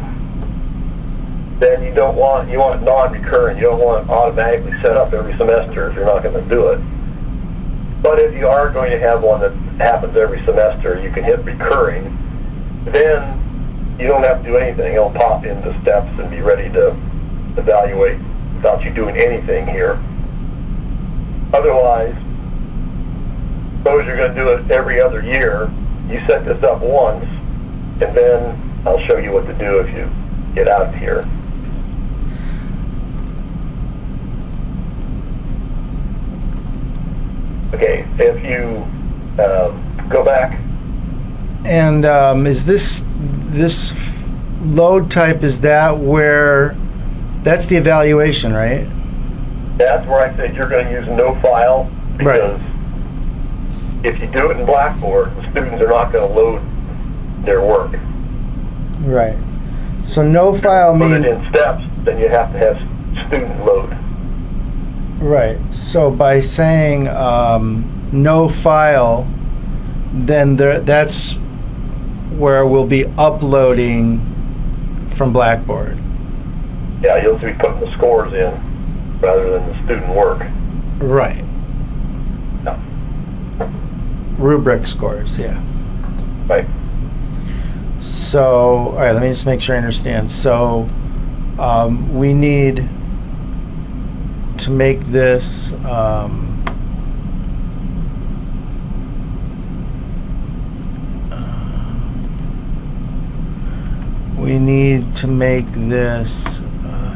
Speaker 2: then you want non-recurrent. You don't want it automatically set up every semester if you're not going to do it. But if you are going to have one that happens every semester, you can hit recurring. Then you don't have to do anything. It'll pop into steps and be ready to evaluate without you doing anything here. Otherwise, suppose you're going to do it every other year. You set this up once, and then I'll show you what to do if you get out of here. Okay, if you go back.
Speaker 1: And is this load type, is that where, that's the evaluation, right?
Speaker 2: That's where I said you're going to use no file, because if you do it in Blackboard, the students are not going to load their work.
Speaker 1: Right. So no file
Speaker 2: Put
Speaker 1: means...
Speaker 2: it in steps, then you have to have student load.
Speaker 1: Right. So by saying no file, then that's where we'll be uploading from Blackboard.
Speaker 2: Yeah, you'll be putting the scores in rather than the student work.
Speaker 1: Right.
Speaker 2: Yeah.
Speaker 1: Rubric scores, yeah.
Speaker 2: Right.
Speaker 1: So, all right, let me just make sure I understand. So we need to make this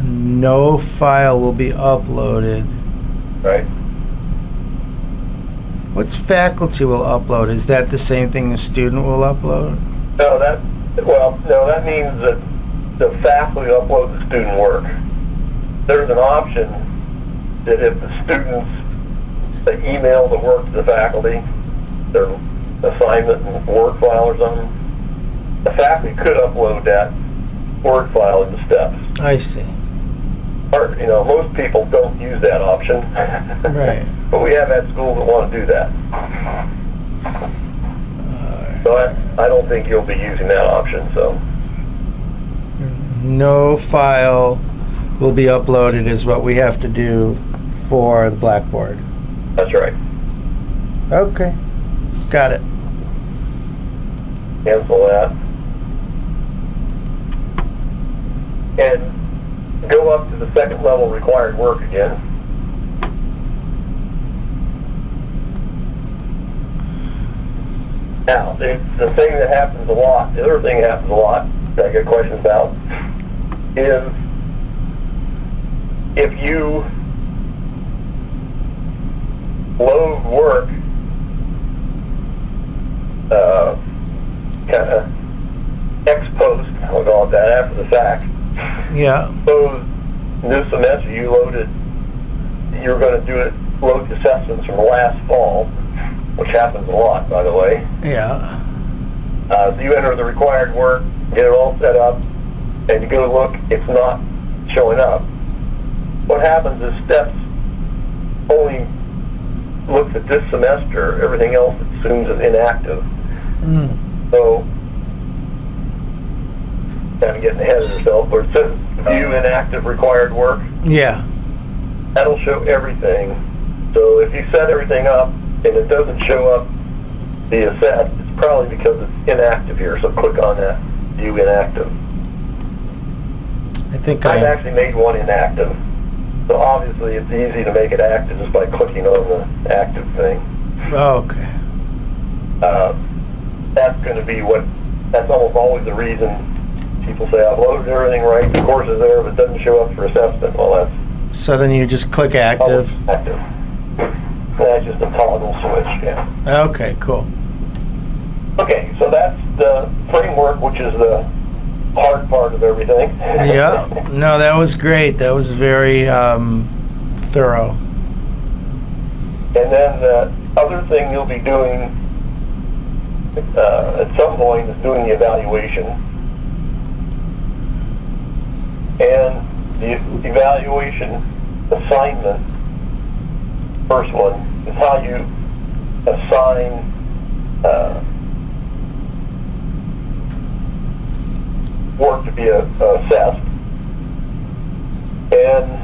Speaker 1: no file will be uploaded.
Speaker 2: Right.
Speaker 1: What's faculty will upload? Is that the same thing the student will upload?
Speaker 2: No, that means that the faculty upload the student work. There's an option that if the students email the work to the faculty, their assignment and Word file or something, the faculty could upload that Word file into steps.
Speaker 1: I see.
Speaker 2: Or, most people don't use that option.
Speaker 1: Right.
Speaker 2: But we have had schools that want to do that. So I don't think you'll be using that option, so.
Speaker 1: No file will be uploaded is what we have to do for the Blackboard.
Speaker 2: That's right.
Speaker 1: Okay. Got it.
Speaker 2: Cancel that. And go up to the second level required work again. Now, the thing that happens a lot, the other thing that happens a lot that I get questions about is if you load work kind of ex post, I'll call it that, after the fact.
Speaker 1: Yeah.
Speaker 2: Suppose this semester you were going to do it, load assessments from last fall, which happens a lot, by the way.
Speaker 1: Yeah.
Speaker 2: So you enter the required work, get it all set up, and you go look, it's not showing up. What happens is STEPS only looks at this semester, everything else it assumes is inactive. So, kind of getting ahead of yourself, where it says view inactive required work,
Speaker 1: Yeah.
Speaker 2: that'll show everything. So if you set everything up and it doesn't show up the assessed, it's probably because it's inactive here. So click on that, view inactive.
Speaker 1: I think
Speaker 2: I've actually made one inactive. So obviously it's easy to make it active just by clicking on the active thing.
Speaker 1: Oh, okay.
Speaker 2: That's going to be that's almost always the reason people say, I've loaded everything right, the course is there, but it doesn't show up for assessment. Well, that's
Speaker 1: So then you just click active.
Speaker 2: active. That's just a toggle switch, yeah.
Speaker 1: Okay, cool.
Speaker 2: Okay, so that's the framework, which is the hard part of everything.
Speaker 1: Yeah. No, that was great. That was very thorough.
Speaker 2: And then the other thing you'll be doing at some point is doing the evaluation. And the evaluation assignment, first one, is how you assign work to be assessed. And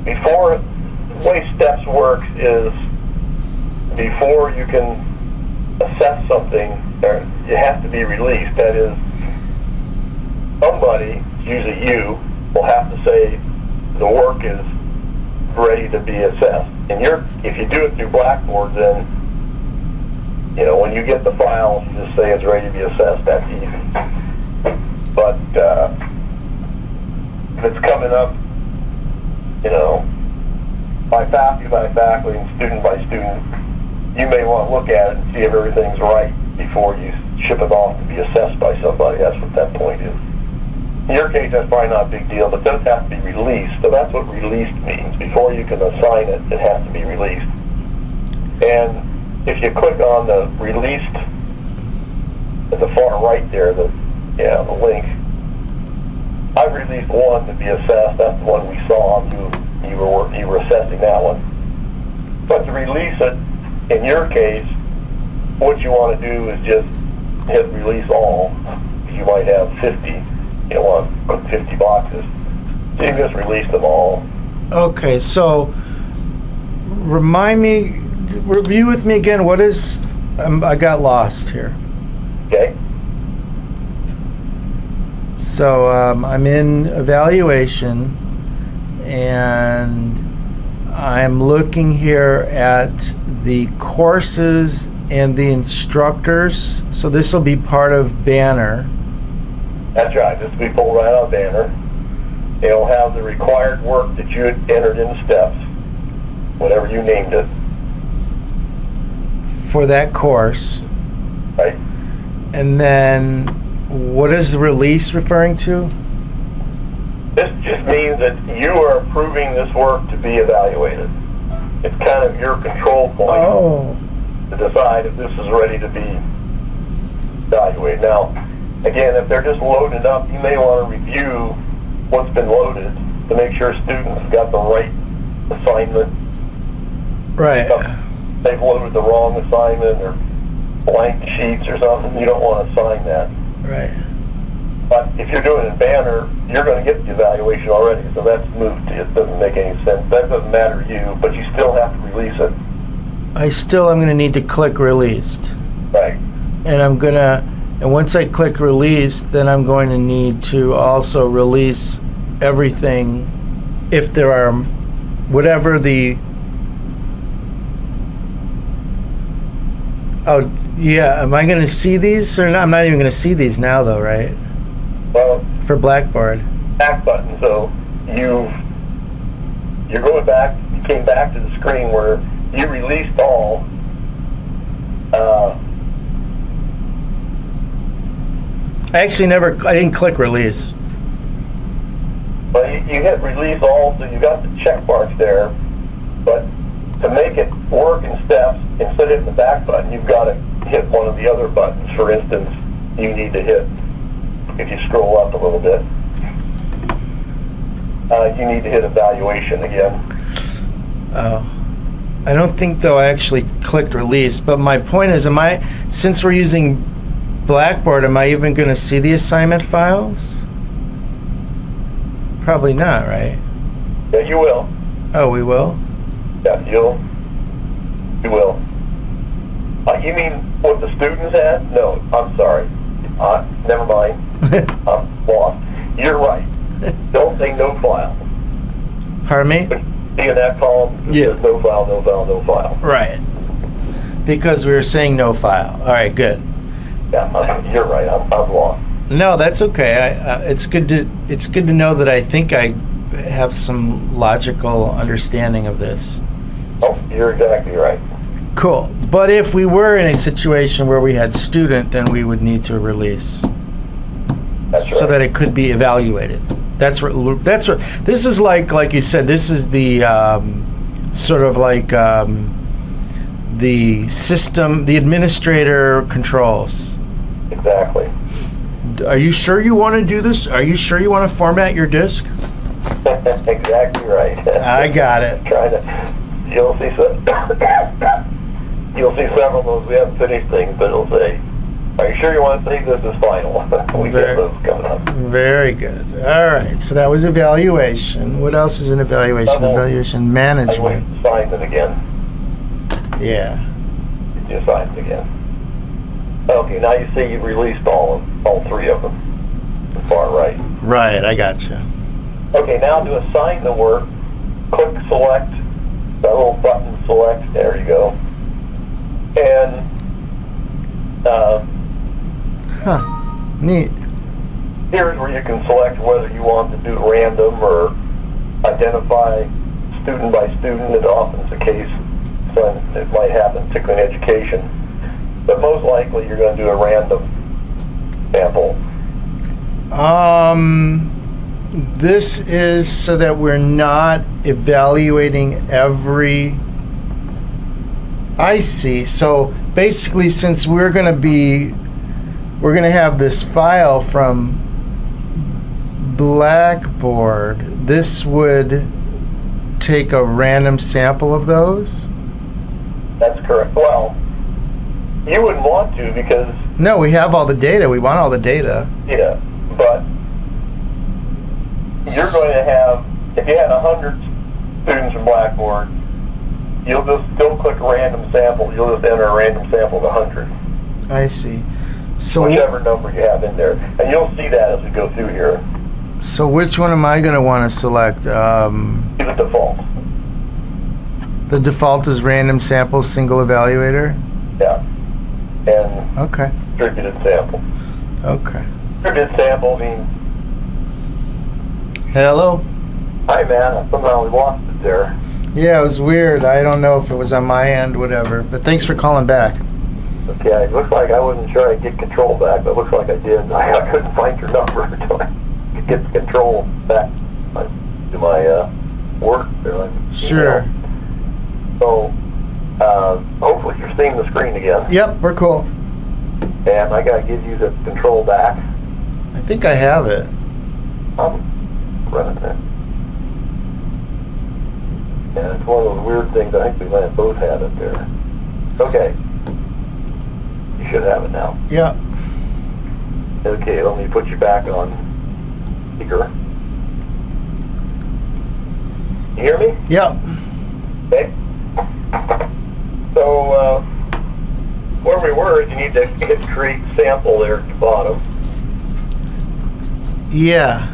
Speaker 2: before, the way STEPS works is before you can assess something, it has to be released. That is, somebody, usually you, will have to say the work is ready to be assessed. And if you do it through Blackboard, then when you get the file, you just say it's ready to be assessed. That's easy. But if it's coming up, by faculty, and student by student, you may want to look at it and see if everything's right before you ship it off to be assessed by somebody. That's what that point is. In your case, that's probably not a big deal, but it does have to be released. So that's what released means. Before you can assign it, it has to be released. And if you click on the released at the far right there, the link, I've released one to be assessed. That's the one we saw. You were assessing that one. But to release it, in your case, what you want to do is just hit release all. You might have 50. You want to put 50 boxes. So you can just release them all.
Speaker 1: Okay, so review with me again. What is, I got lost here.
Speaker 2: Okay?
Speaker 1: So I'm in evaluation, and I'm looking here at the courses and the instructors. So this will be part of Banner.
Speaker 2: That's right. This will be pulled right on Banner. It'll have the required work that you had entered in the STEPS, whatever you named it.
Speaker 1: For that course.
Speaker 2: Right?
Speaker 1: And then what is the release referring to?
Speaker 2: This just means that you are approving this work to be evaluated. It's kind of your control point to decide if this is ready to be evaluated. Now, again, if they're just loaded up, you may want to review what's been loaded to make sure students got the right assignment.
Speaker 1: Right.
Speaker 2: If they've loaded the wrong assignment or blank sheets or something, you don't want to assign that.
Speaker 1: Right.
Speaker 2: But if you're doing it in Banner, you're going to get the evaluation already, so that's moved. It doesn't make any sense. That doesn't matter to you, but you still have to release it.
Speaker 1: I still am going to need to click released.
Speaker 2: Right.
Speaker 1: And once I click release, then I'm going to need to also release everything if there are whatever the... Oh, yeah. Am I going to see these or not? I'm not even going to see these now, though, right?
Speaker 2: Well,
Speaker 1: For Blackboard.
Speaker 2: back button, so you're going back came back to the screen where you released all.
Speaker 1: I didn't click release.
Speaker 2: But you hit release all, so you got the check marks there. But to make it work in steps, instead of hitting the back button, you've got to hit one of the other buttons. For instance, you need to hit, if you scroll up a little bit, you need to hit evaluation again.
Speaker 1: Oh. I don't think, though, I actually clicked release. But my point is, since we're using Blackboard, am I even going to see the assignment files? Probably not, right?
Speaker 2: Yeah, you will.
Speaker 1: Oh, we will?
Speaker 2: Yeah, you will. You mean what the students had? No, I'm sorry. Never mind. I'm lost. You're right. Don't say no file.
Speaker 1: Pardon me?
Speaker 2: See in that column, it says no file, no file, no file.
Speaker 1: Right. Because we were saying no file. All right, good.
Speaker 2: Yeah, you're right. I'm lost.
Speaker 1: No, that's okay. It's good to know that I think I have some logical understanding of this.
Speaker 2: Oh, you're exactly right.
Speaker 1: Cool. But if we were in a situation where we had student, then we would need to release.
Speaker 2: That's right.
Speaker 1: So that it could be evaluated. That's what. This is like you said. This is the sort of like the system, the administrator controls.
Speaker 2: Exactly.
Speaker 1: Are you sure you want to do this? Are you sure you want to format your disk?
Speaker 2: Exactly right.
Speaker 1: I got it.
Speaker 2: You'll see several of those. We haven't finished things, but it'll say, "Are you sure you want to save this as final?" We get those coming up.
Speaker 1: Very good. All right. So that was evaluation. What else is in evaluation? Evaluation management.
Speaker 2: I went to assignment again.
Speaker 1: Yeah.
Speaker 2: Hit the assignment again. Okay, now you see you released all three of them. The far right.
Speaker 1: Right. I got you.
Speaker 2: Okay, now to assign the work, click select, that little button select, there you go. And,
Speaker 1: Neat.
Speaker 2: here's where you can select whether you want to do random or identify student by student. It often is the case, so it might happen, particularly in education. But most likely you're going to do a random sample.
Speaker 1: This is so that we're not evaluating every. I see. So basically, since we're going to have this file from Blackboard, this would take a random sample of those?
Speaker 2: That's correct. Well, you wouldn't want to because...
Speaker 1: No, we have all the data. We want all the data.
Speaker 2: Yeah, but you're going to have, if you had 100 students from Blackboard, you'll just still click random sample. You'll just enter a random sample of 100.
Speaker 1: I see. So
Speaker 2: whichever number you have in there. And you'll see that as we go through here.
Speaker 1: So which one am I going to want to select?
Speaker 2: See the default.
Speaker 1: The default is random sample single evaluator?
Speaker 2: Yeah. And
Speaker 1: okay.
Speaker 2: Distributed sample.
Speaker 1: Okay.
Speaker 2: Distributed sample means...
Speaker 1: Hello?
Speaker 2: Hi, man. Somehow we lost it there.
Speaker 1: Yeah, it was weird. I don't know if it was on my end, whatever. But thanks for calling back.
Speaker 2: Okay, it looks like I wasn't sure I'd get control back, but it looks like I did. I couldn't find your number until I could get the control back to my work there.
Speaker 1: Sure.
Speaker 2: So, hopefully you're seeing the screen again.
Speaker 1: Yep, we're cool.
Speaker 2: And I gotta give you the control back.
Speaker 1: I think I have it.
Speaker 2: I'm running it. And it's one of those weird things. I think we might have both had it there. Okay. You should have it now.
Speaker 1: Yeah.
Speaker 2: Okay, let me put you back on speaker. You hear me?
Speaker 1: Yep.
Speaker 2: Okay. So, where we were, you need to hit create sample there at the bottom.
Speaker 1: Yeah.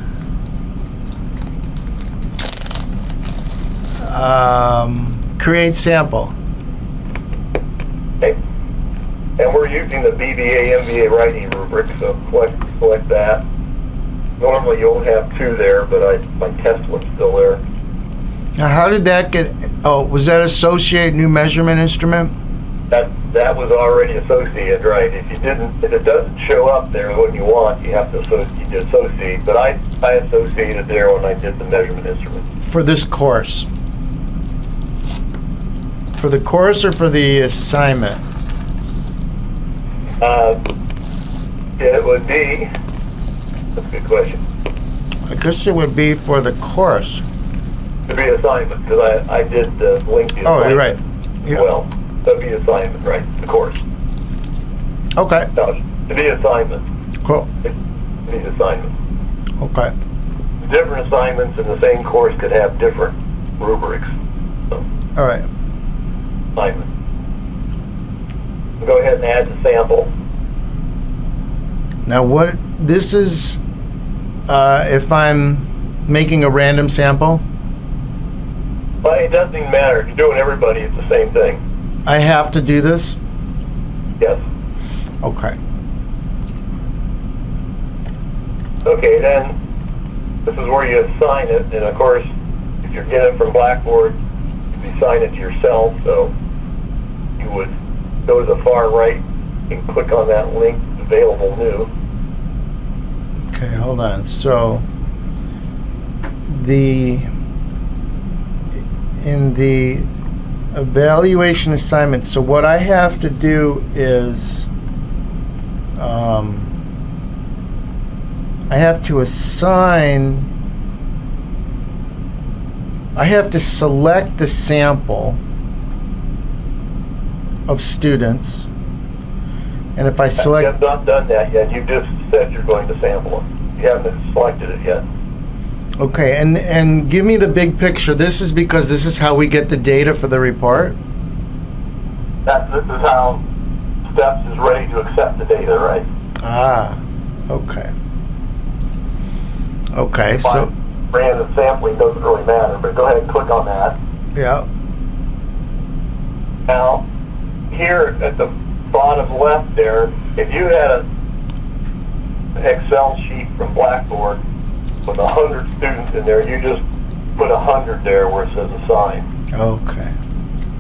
Speaker 1: Create sample.
Speaker 2: Okay. And we're using the BBA MBA writing rubric, so select that. Normally you'll have two there, but my test one's still there.
Speaker 1: Now, how did that get? Oh, was that Associate new measurement instrument?
Speaker 2: That was already associated, right? If it doesn't show up there when you want, you have to associate. But I associated there when I did the measurement instrument.
Speaker 1: For this course? For the course or for the assignment?
Speaker 2: It would be. That's a good question.
Speaker 1: I guess it would be for the course.
Speaker 2: To be assignment, because I did link the assignment.
Speaker 1: Oh, you're right. Yeah.
Speaker 2: Well, that'd be assignment, right? The course.
Speaker 1: Okay.
Speaker 2: No, to be assignment.
Speaker 1: Cool.
Speaker 2: To be assignment.
Speaker 1: Okay.
Speaker 2: Different assignments in the same course could have different rubrics. So,
Speaker 1: All right.
Speaker 2: assignment. Go ahead and add the sample.
Speaker 1: Now, what this is? If I'm making a random sample,
Speaker 2: Well, it doesn't even matter. If you're doing everybody, it's the same thing.
Speaker 1: I have to do this.
Speaker 2: Yes.
Speaker 1: Okay.
Speaker 2: Okay, then this is where you assign it. And of course, if you're getting it from Blackboard, you assign it to yourself. So you would go to the far right and click on that link, available new.
Speaker 1: Okay, hold on. So in the evaluation assignment, so what I have to do is I have to assign, I have to select the sample of students, and if I
Speaker 2: You
Speaker 1: select,
Speaker 2: have not done that yet. You just said you're going to sample it. You haven't selected it yet.
Speaker 1: okay, and give me the big picture. This is because this is how we get the data for the report.
Speaker 2: This is how STEPS is ready to accept the data, right?
Speaker 1: Ah, okay. Okay, so,
Speaker 2: Random sampling doesn't really matter, but go ahead and click on that.
Speaker 1: yeah,
Speaker 2: Now, here at the bottom left there, if you had an Excel sheet from Blackboard with 100 students in there, you just put 100 there where it says assign.
Speaker 1: okay.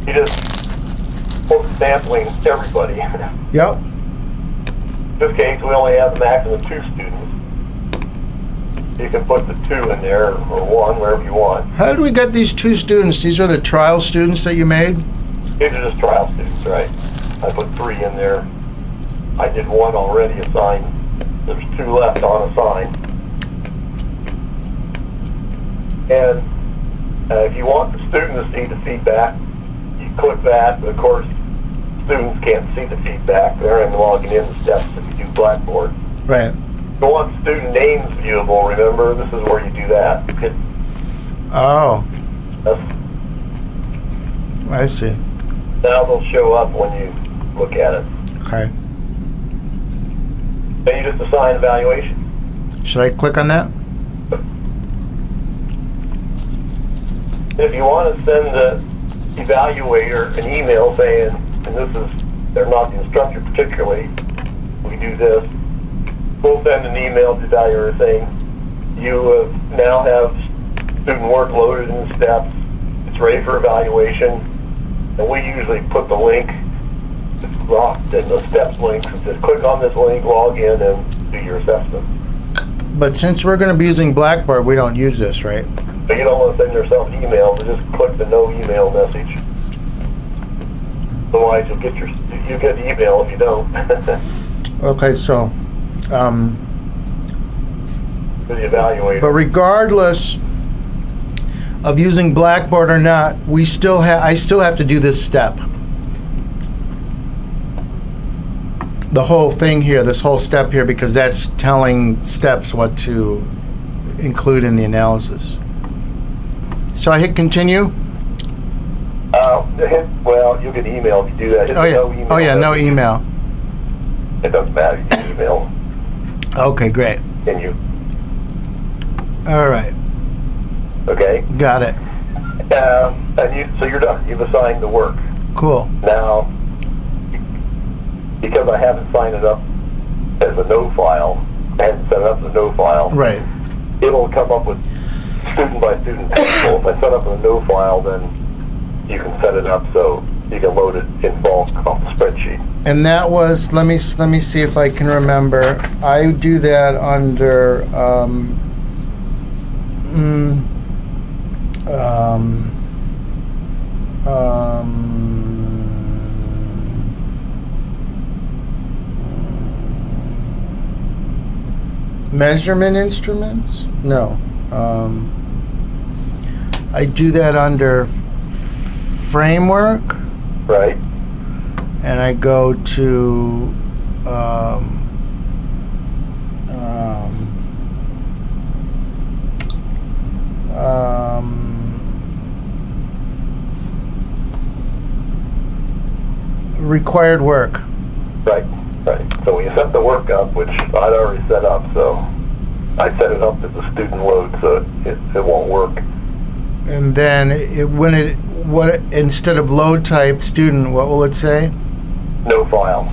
Speaker 2: You just put sampling everybody.
Speaker 1: Yep,
Speaker 2: In this case, we only have the maximum of 2 students. You can put the 2 in there, or 1, wherever you want.
Speaker 1: how did we get these 2 students? These are the trial students that you made?
Speaker 2: These are just trial students, right? I put 3 in there. I did 1 already assigned. There's 2 left on assigned. And if you want the student to see the feedback, you click that, but of course, students can't see the feedback. They're in logging in the steps if you do Blackboard.
Speaker 1: Right.
Speaker 2: You want student names viewable, remember? This is where you do that.
Speaker 1: Oh,
Speaker 2: That's,
Speaker 1: I see.
Speaker 2: now they'll show up when you look at it.
Speaker 1: Okay.
Speaker 2: Then you just assign evaluation.
Speaker 1: Should I click on that?
Speaker 2: If you want to send the evaluator an email saying, and this is, they're not the instructor particularly, we do this, we'll send an email to the evaluator saying, you now have student work loaded in the steps, it's ready for evaluation, and we usually put the link, it's locked in the steps link, so just click on this link, log in, and do your assessment.
Speaker 1: But since we're going to be using Blackboard, we don't use this, right?
Speaker 2: But you don't want to send yourself an email, so just click the no email message. Otherwise, you get the email if you don't.
Speaker 1: Okay, so,
Speaker 2: To the evaluator.
Speaker 1: but regardless of using Blackboard or not, I still have to do this step. The whole thing here, this whole step here, because that's telling steps what to include in the analysis. So I hit continue.
Speaker 2: Well, you'll get an email if you do that. Hit
Speaker 1: Oh
Speaker 2: the
Speaker 1: yeah.
Speaker 2: no email
Speaker 1: Oh yeah. No
Speaker 2: message.
Speaker 1: email.
Speaker 2: It doesn't matter. You can email.
Speaker 1: Okay, great.
Speaker 2: Can you?
Speaker 1: All right,
Speaker 2: Okay.
Speaker 1: got it.
Speaker 2: So you're done. You've assigned the work.
Speaker 1: Cool.
Speaker 2: Now, because I haven't signed it up as a no file, I haven't set it up as a no file.
Speaker 1: Right.
Speaker 2: It'll come up with student by student table. If I set up a no file, then you can set it up so you can load it in bulk off the spreadsheet.
Speaker 1: And that was, let me see if I can remember. I do that under measurement instruments? No. I do that under framework.
Speaker 2: Right.
Speaker 1: And I go to required work.
Speaker 2: Right. So when you set the work up, which I'd already set up, so I set it up as a student load, so it won't work.
Speaker 1: And then instead of load type student, what will it say?
Speaker 2: No file.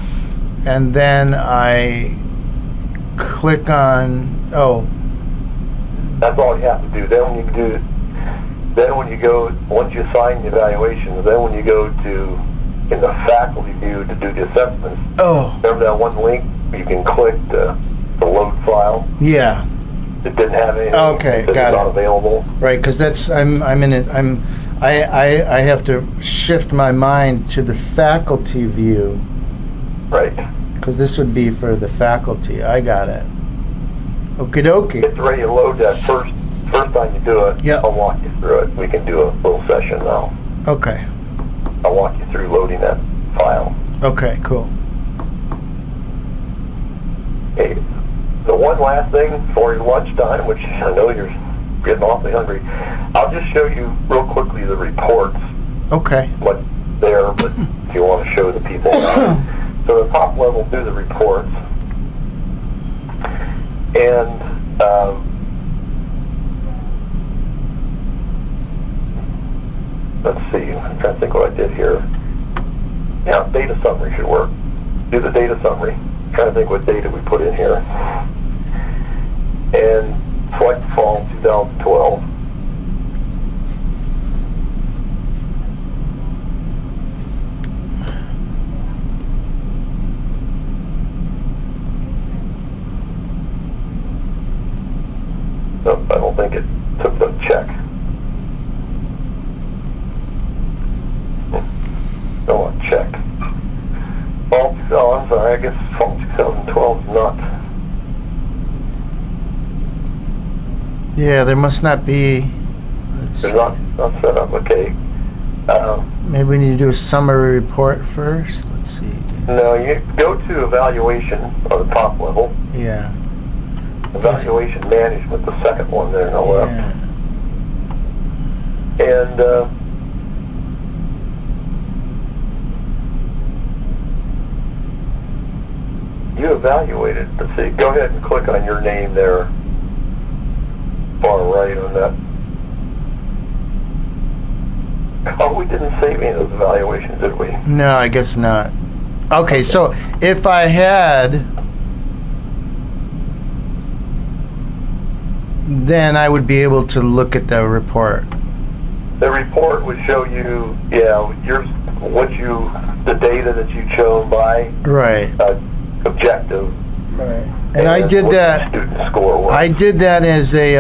Speaker 1: And then I click on,
Speaker 2: That's all you have to do. Then when you go, once you assign the evaluations, then when you go to, in the faculty view to do the assessments, remember that one link you can click the load file?
Speaker 1: Yeah.
Speaker 2: It didn't have anything.
Speaker 1: Okay, got
Speaker 2: it's not
Speaker 1: it.
Speaker 2: available.
Speaker 1: Right, because that's I'm in it. I have to shift my mind to the faculty view.
Speaker 2: Right.
Speaker 1: Because this would be for the faculty. I got it. Okie dokie.
Speaker 2: It's ready to load that first time you do it.
Speaker 1: Yep.
Speaker 2: I'll walk you through it. We can do a little session now.
Speaker 1: Okay.
Speaker 2: I'll walk you through loading that file.
Speaker 1: Okay, cool.
Speaker 2: Okay. The one last thing for your lunchtime, which I know you're getting awfully hungry, I'll just show you real quickly the reports.
Speaker 1: Okay.
Speaker 2: What's there, but if you want to show the people. So the top level do the reports. And let's see, I'm trying to think what I did here. Yeah, data summary should work. Do the data summary. I'm trying to think what data we put in here. And select fall 2012. Nope, I don't think it took the check. No, check. Oh, I'm sorry, I guess fall 2012 is not.
Speaker 1: Yeah, there must not be.
Speaker 2: It's not set up, okay.
Speaker 1: Maybe we need to do a summary report first. Let's see.
Speaker 2: No, you go to evaluation on the top level.
Speaker 1: Yeah.
Speaker 2: Evaluation management, the second one there on the left.
Speaker 1: Yeah.
Speaker 2: And you evaluated. Let's see. Go ahead and click on your name there, far right on that. Oh, we didn't save any of those evaluations, did we?
Speaker 1: No, I guess not. Okay, so if I had, then I would be able to look at the report.
Speaker 2: The report would show you, the data that you chose by
Speaker 1: Right.
Speaker 2: objective.
Speaker 1: Right. And I did
Speaker 2: what
Speaker 1: that.
Speaker 2: the student score was.
Speaker 1: I did that as a.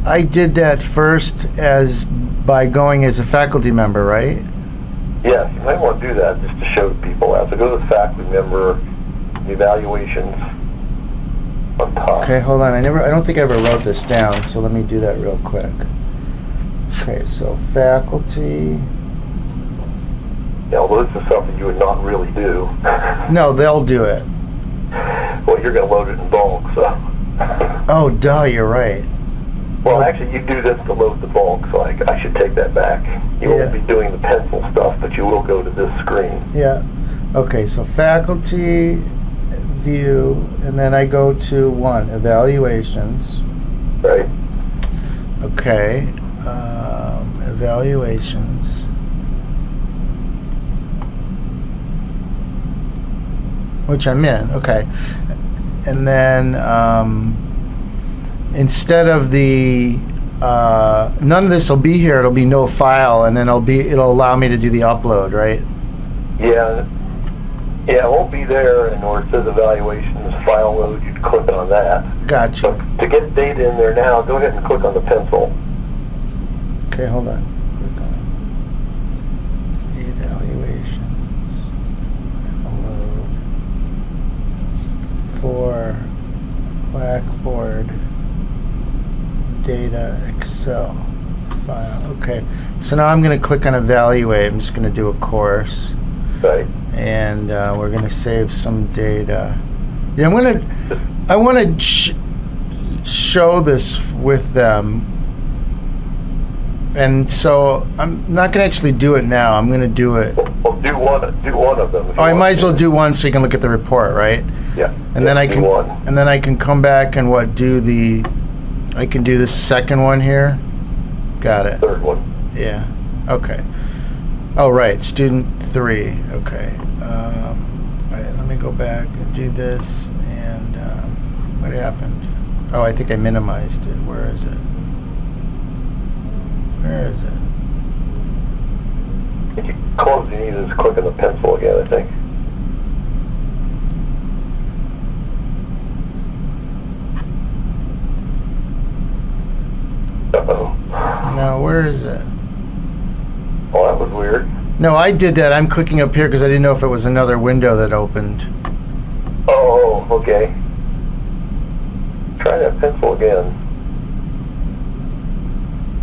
Speaker 1: I did that first as by going as a faculty member, right?
Speaker 2: Yes, you might want to do that just to show people that. So go to the faculty member evaluations on top.
Speaker 1: Okay, hold on. I don't think I ever wrote this down, so let me do that real quick. Okay, so faculty.
Speaker 2: Yeah, although this is something you would not really do.
Speaker 1: No, they'll do it.
Speaker 2: Well, you're going to load it in bulk, so.
Speaker 1: Oh, duh, you're right.
Speaker 2: Well, actually, you do this to load the bulk, so I should take that back. You won't be doing the pencil stuff, but you will go to this screen.
Speaker 1: Yeah. Okay, so faculty view, and then I go to evaluations.
Speaker 2: Right.
Speaker 1: Okay, evaluations. Which I'm in, okay. And then instead of the, none of this will be here, it'll be no file, and then it'll allow me to do the upload, right?
Speaker 2: Yeah, it won't be there, and where it says evaluations file load, you'd click on that.
Speaker 1: Gotcha.
Speaker 2: But to get data in there now, go ahead and click on the pencil.
Speaker 1: Okay, hold on. Click on evaluations. Upload for Blackboard data Excel file. Okay, so now I'm going to click on evaluate. I'm just going to do a course.
Speaker 2: Right.
Speaker 1: And we're going to save some data. Yeah, I want to show this with them. And so I'm not going to actually do it now. I'm going to do it.
Speaker 2: Well, do one of them.
Speaker 1: Oh, I might as well do one so you can look at the report, right?
Speaker 2: Yeah.
Speaker 1: And then I
Speaker 2: do
Speaker 1: can
Speaker 2: one.
Speaker 1: and then I can come back and I can do the second one here. Got it.
Speaker 2: Third one.
Speaker 1: Yeah. Okay. Oh, right. Student 3. Okay. All right. Let me go back and do this. And what happened? Oh, I think I minimized it. Where is it? Where is it?
Speaker 2: If you close, you need to just click on the pencil again, I think. Uh-oh.
Speaker 1: No, where is it?
Speaker 2: Oh, that was weird.
Speaker 1: No, I did that. I'm clicking up here because I didn't know if it was another window that opened.
Speaker 2: Oh, okay. Try that pencil again.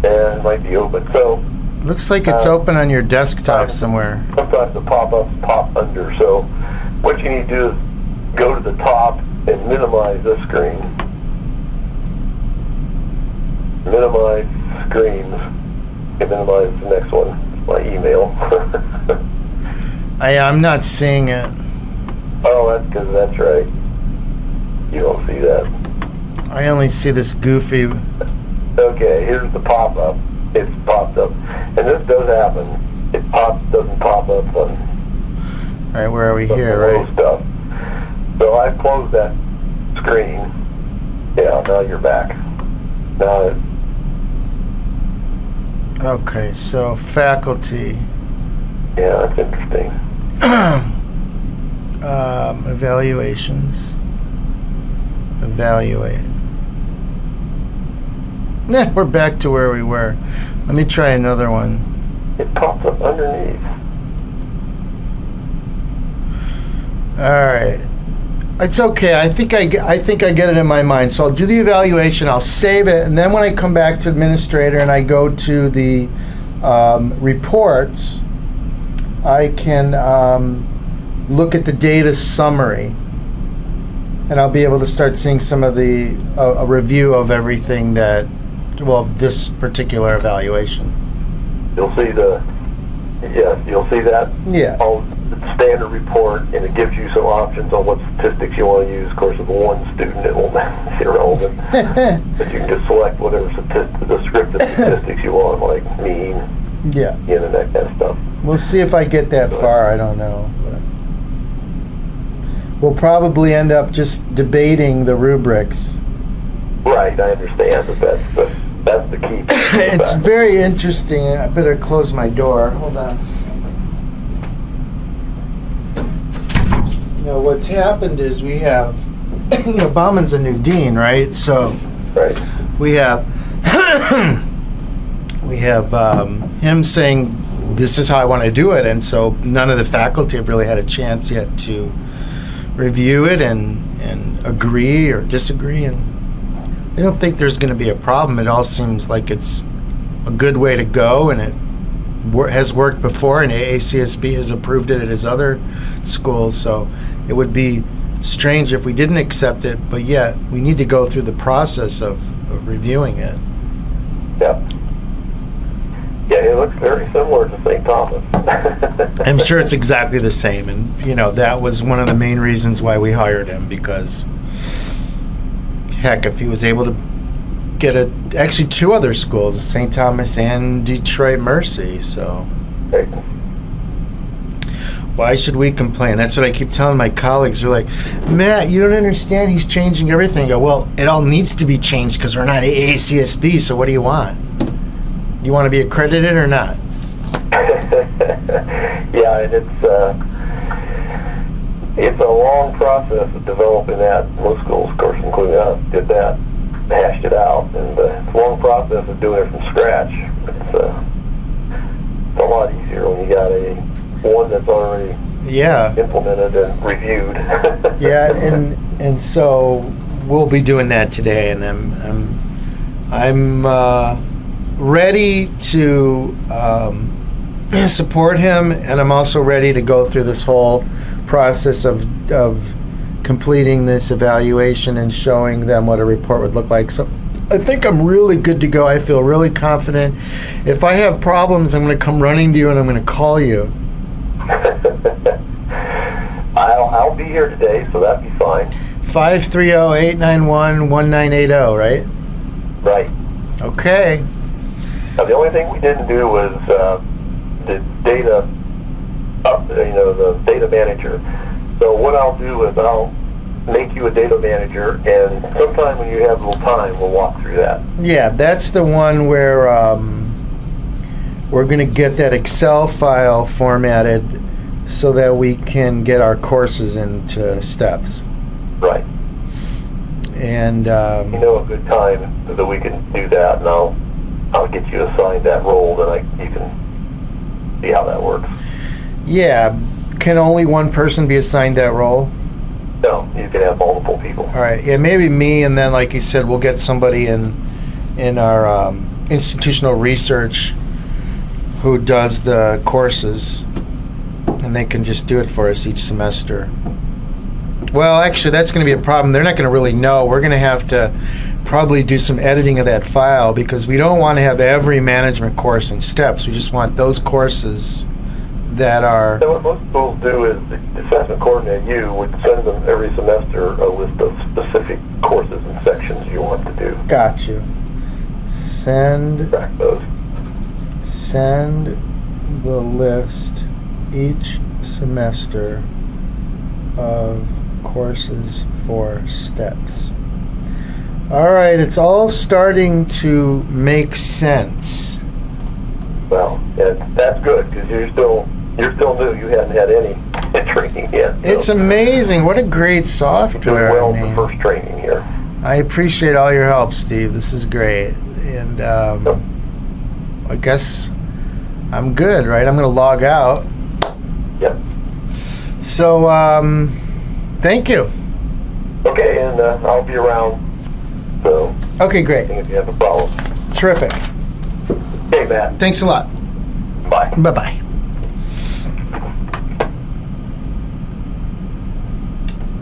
Speaker 2: And it might be open. So
Speaker 1: Looks like it's open on your desktop somewhere.
Speaker 2: sometimes the pop-ups pop under. So what you need to do is go to the top and minimize this screen. Minimize screens. And minimize the next one. My email.
Speaker 1: I'm not seeing it.
Speaker 2: Oh, that's because that's right. You don't see that.
Speaker 1: I only see this goofy.
Speaker 2: Okay, here's the pop-up. It's popped up. And this does happen. It doesn't pop up on
Speaker 1: All right, where are we
Speaker 2: some
Speaker 1: here,
Speaker 2: little
Speaker 1: right?
Speaker 2: stuff. So I closed that screen. Yeah, now you're back. Now,
Speaker 1: Okay, so faculty,
Speaker 2: yeah, that's interesting.
Speaker 1: evaluations, evaluate. Nah, we're back to where we were. Let me try another one.
Speaker 2: It pops up underneath.
Speaker 1: All right. It's okay. I think I get it in my mind. So I'll do the evaluation. I'll save it, and then when I come back to administrator and I go to the reports, I can look at the data summary, and I'll be able to start seeing some of the a review of everything that, well, this particular evaluation.
Speaker 2: You'll see you'll see that.
Speaker 1: Yeah.
Speaker 2: Standard report, and it gives you some options on what statistics you want to use. Of course, with one student, it won't be irrelevant. But you can just select whatever descriptive statistics you want, like mean,
Speaker 1: Yeah.
Speaker 2: that kind of stuff.
Speaker 1: We'll see if I get that far. I don't know. But we'll probably end up just debating the rubrics.
Speaker 2: Right, I understand, but that's the key.
Speaker 1: It's very interesting. I better close my door. Hold on. What's happened is we have, Bauman's a new dean, right? So
Speaker 2: Right.
Speaker 1: we have him saying, this is how I want to do it, and so none of the faculty have really had a chance yet to review it and agree or disagree, and I don't think there's going to be a problem. It all seems like it's a good way to go, and it has worked before, and AACSB has approved it at his other schools, so it would be strange if we didn't accept it, but yet we need to go through the process of reviewing it.
Speaker 2: Yeah. Yeah, it looks very similar to St. Thomas.
Speaker 1: I'm sure it's exactly the same, and that was one of the main reasons why we hired him, because heck, if he was able to get actually two other schools, St. Thomas and Detroit Mercy, so.
Speaker 2: Right.
Speaker 1: Why should we complain? That's what I keep telling my colleagues. They're like, Matt, you don't understand. He's changing everything. I go, well, it all needs to be changed because we're not AACSB, so what do you want? You want to be accredited or not?
Speaker 2: Yeah, and it's a long process of developing that. Most schools, of course, including us, did that, hashed it out, and it's a long process of doing it from scratch. It's a lot easier when you got one that's already implemented and reviewed.
Speaker 1: Yeah, and so we'll be doing that today, and I'm ready to support him, and I'm also ready to go through this whole process of completing this evaluation and showing them what a report would look like. So I think I'm really good to go. I feel really confident. If I have problems, I'm going to come running to you and I'm going to call you.
Speaker 2: I'll be here today, so that'd be fine.
Speaker 1: 530-891-1980, right?
Speaker 2: Right.
Speaker 1: Okay.
Speaker 2: Now, the only thing we didn't do was the data, the data manager. So what I'll do is I'll make you a data manager, and sometime when you have a little time, we'll walk through that.
Speaker 1: Yeah, that's the one where we're going to get that Excel file formatted so that we can get our courses into steps.
Speaker 2: Right.
Speaker 1: And
Speaker 2: a good time that we can do that, and I'll get you assigned that role, then you can see how that works.
Speaker 1: Yeah. Can only one person be assigned that role?
Speaker 2: No, you can have multiple people.
Speaker 1: All right. Yeah, maybe me, and then, like you said, we'll get somebody in our institutional research who does the courses, and they can just do it for us each semester. Well, actually, that's going to be a problem. They're not going to really know. We're going to have to probably do some editing of that file because we don't want to have every management course in steps. We just want those courses that are...
Speaker 2: So what most schools do is the assessment coordinator, you would send them every semester a list of specific courses and sections you want to do.
Speaker 1: Got you.
Speaker 2: Track those.
Speaker 1: Send the list each semester of courses for steps. All right, it's all starting to make sense.
Speaker 2: Well, that's good because you're still new. You hadn't had any training yet. So.
Speaker 1: It's amazing. What a great software.
Speaker 2: You're doing well for first training here.
Speaker 1: I appreciate all your help, Steve. This is great. And I guess I'm good, right? I'm going to log out.
Speaker 2: Yep.
Speaker 1: So, thank you.
Speaker 2: Okay, and I'll be around. So.
Speaker 1: Okay, great.
Speaker 2: If you have a problem.
Speaker 1: Terrific.
Speaker 2: Hey, Matt.
Speaker 1: Thanks a lot.
Speaker 2: Bye.
Speaker 1: Bye-bye.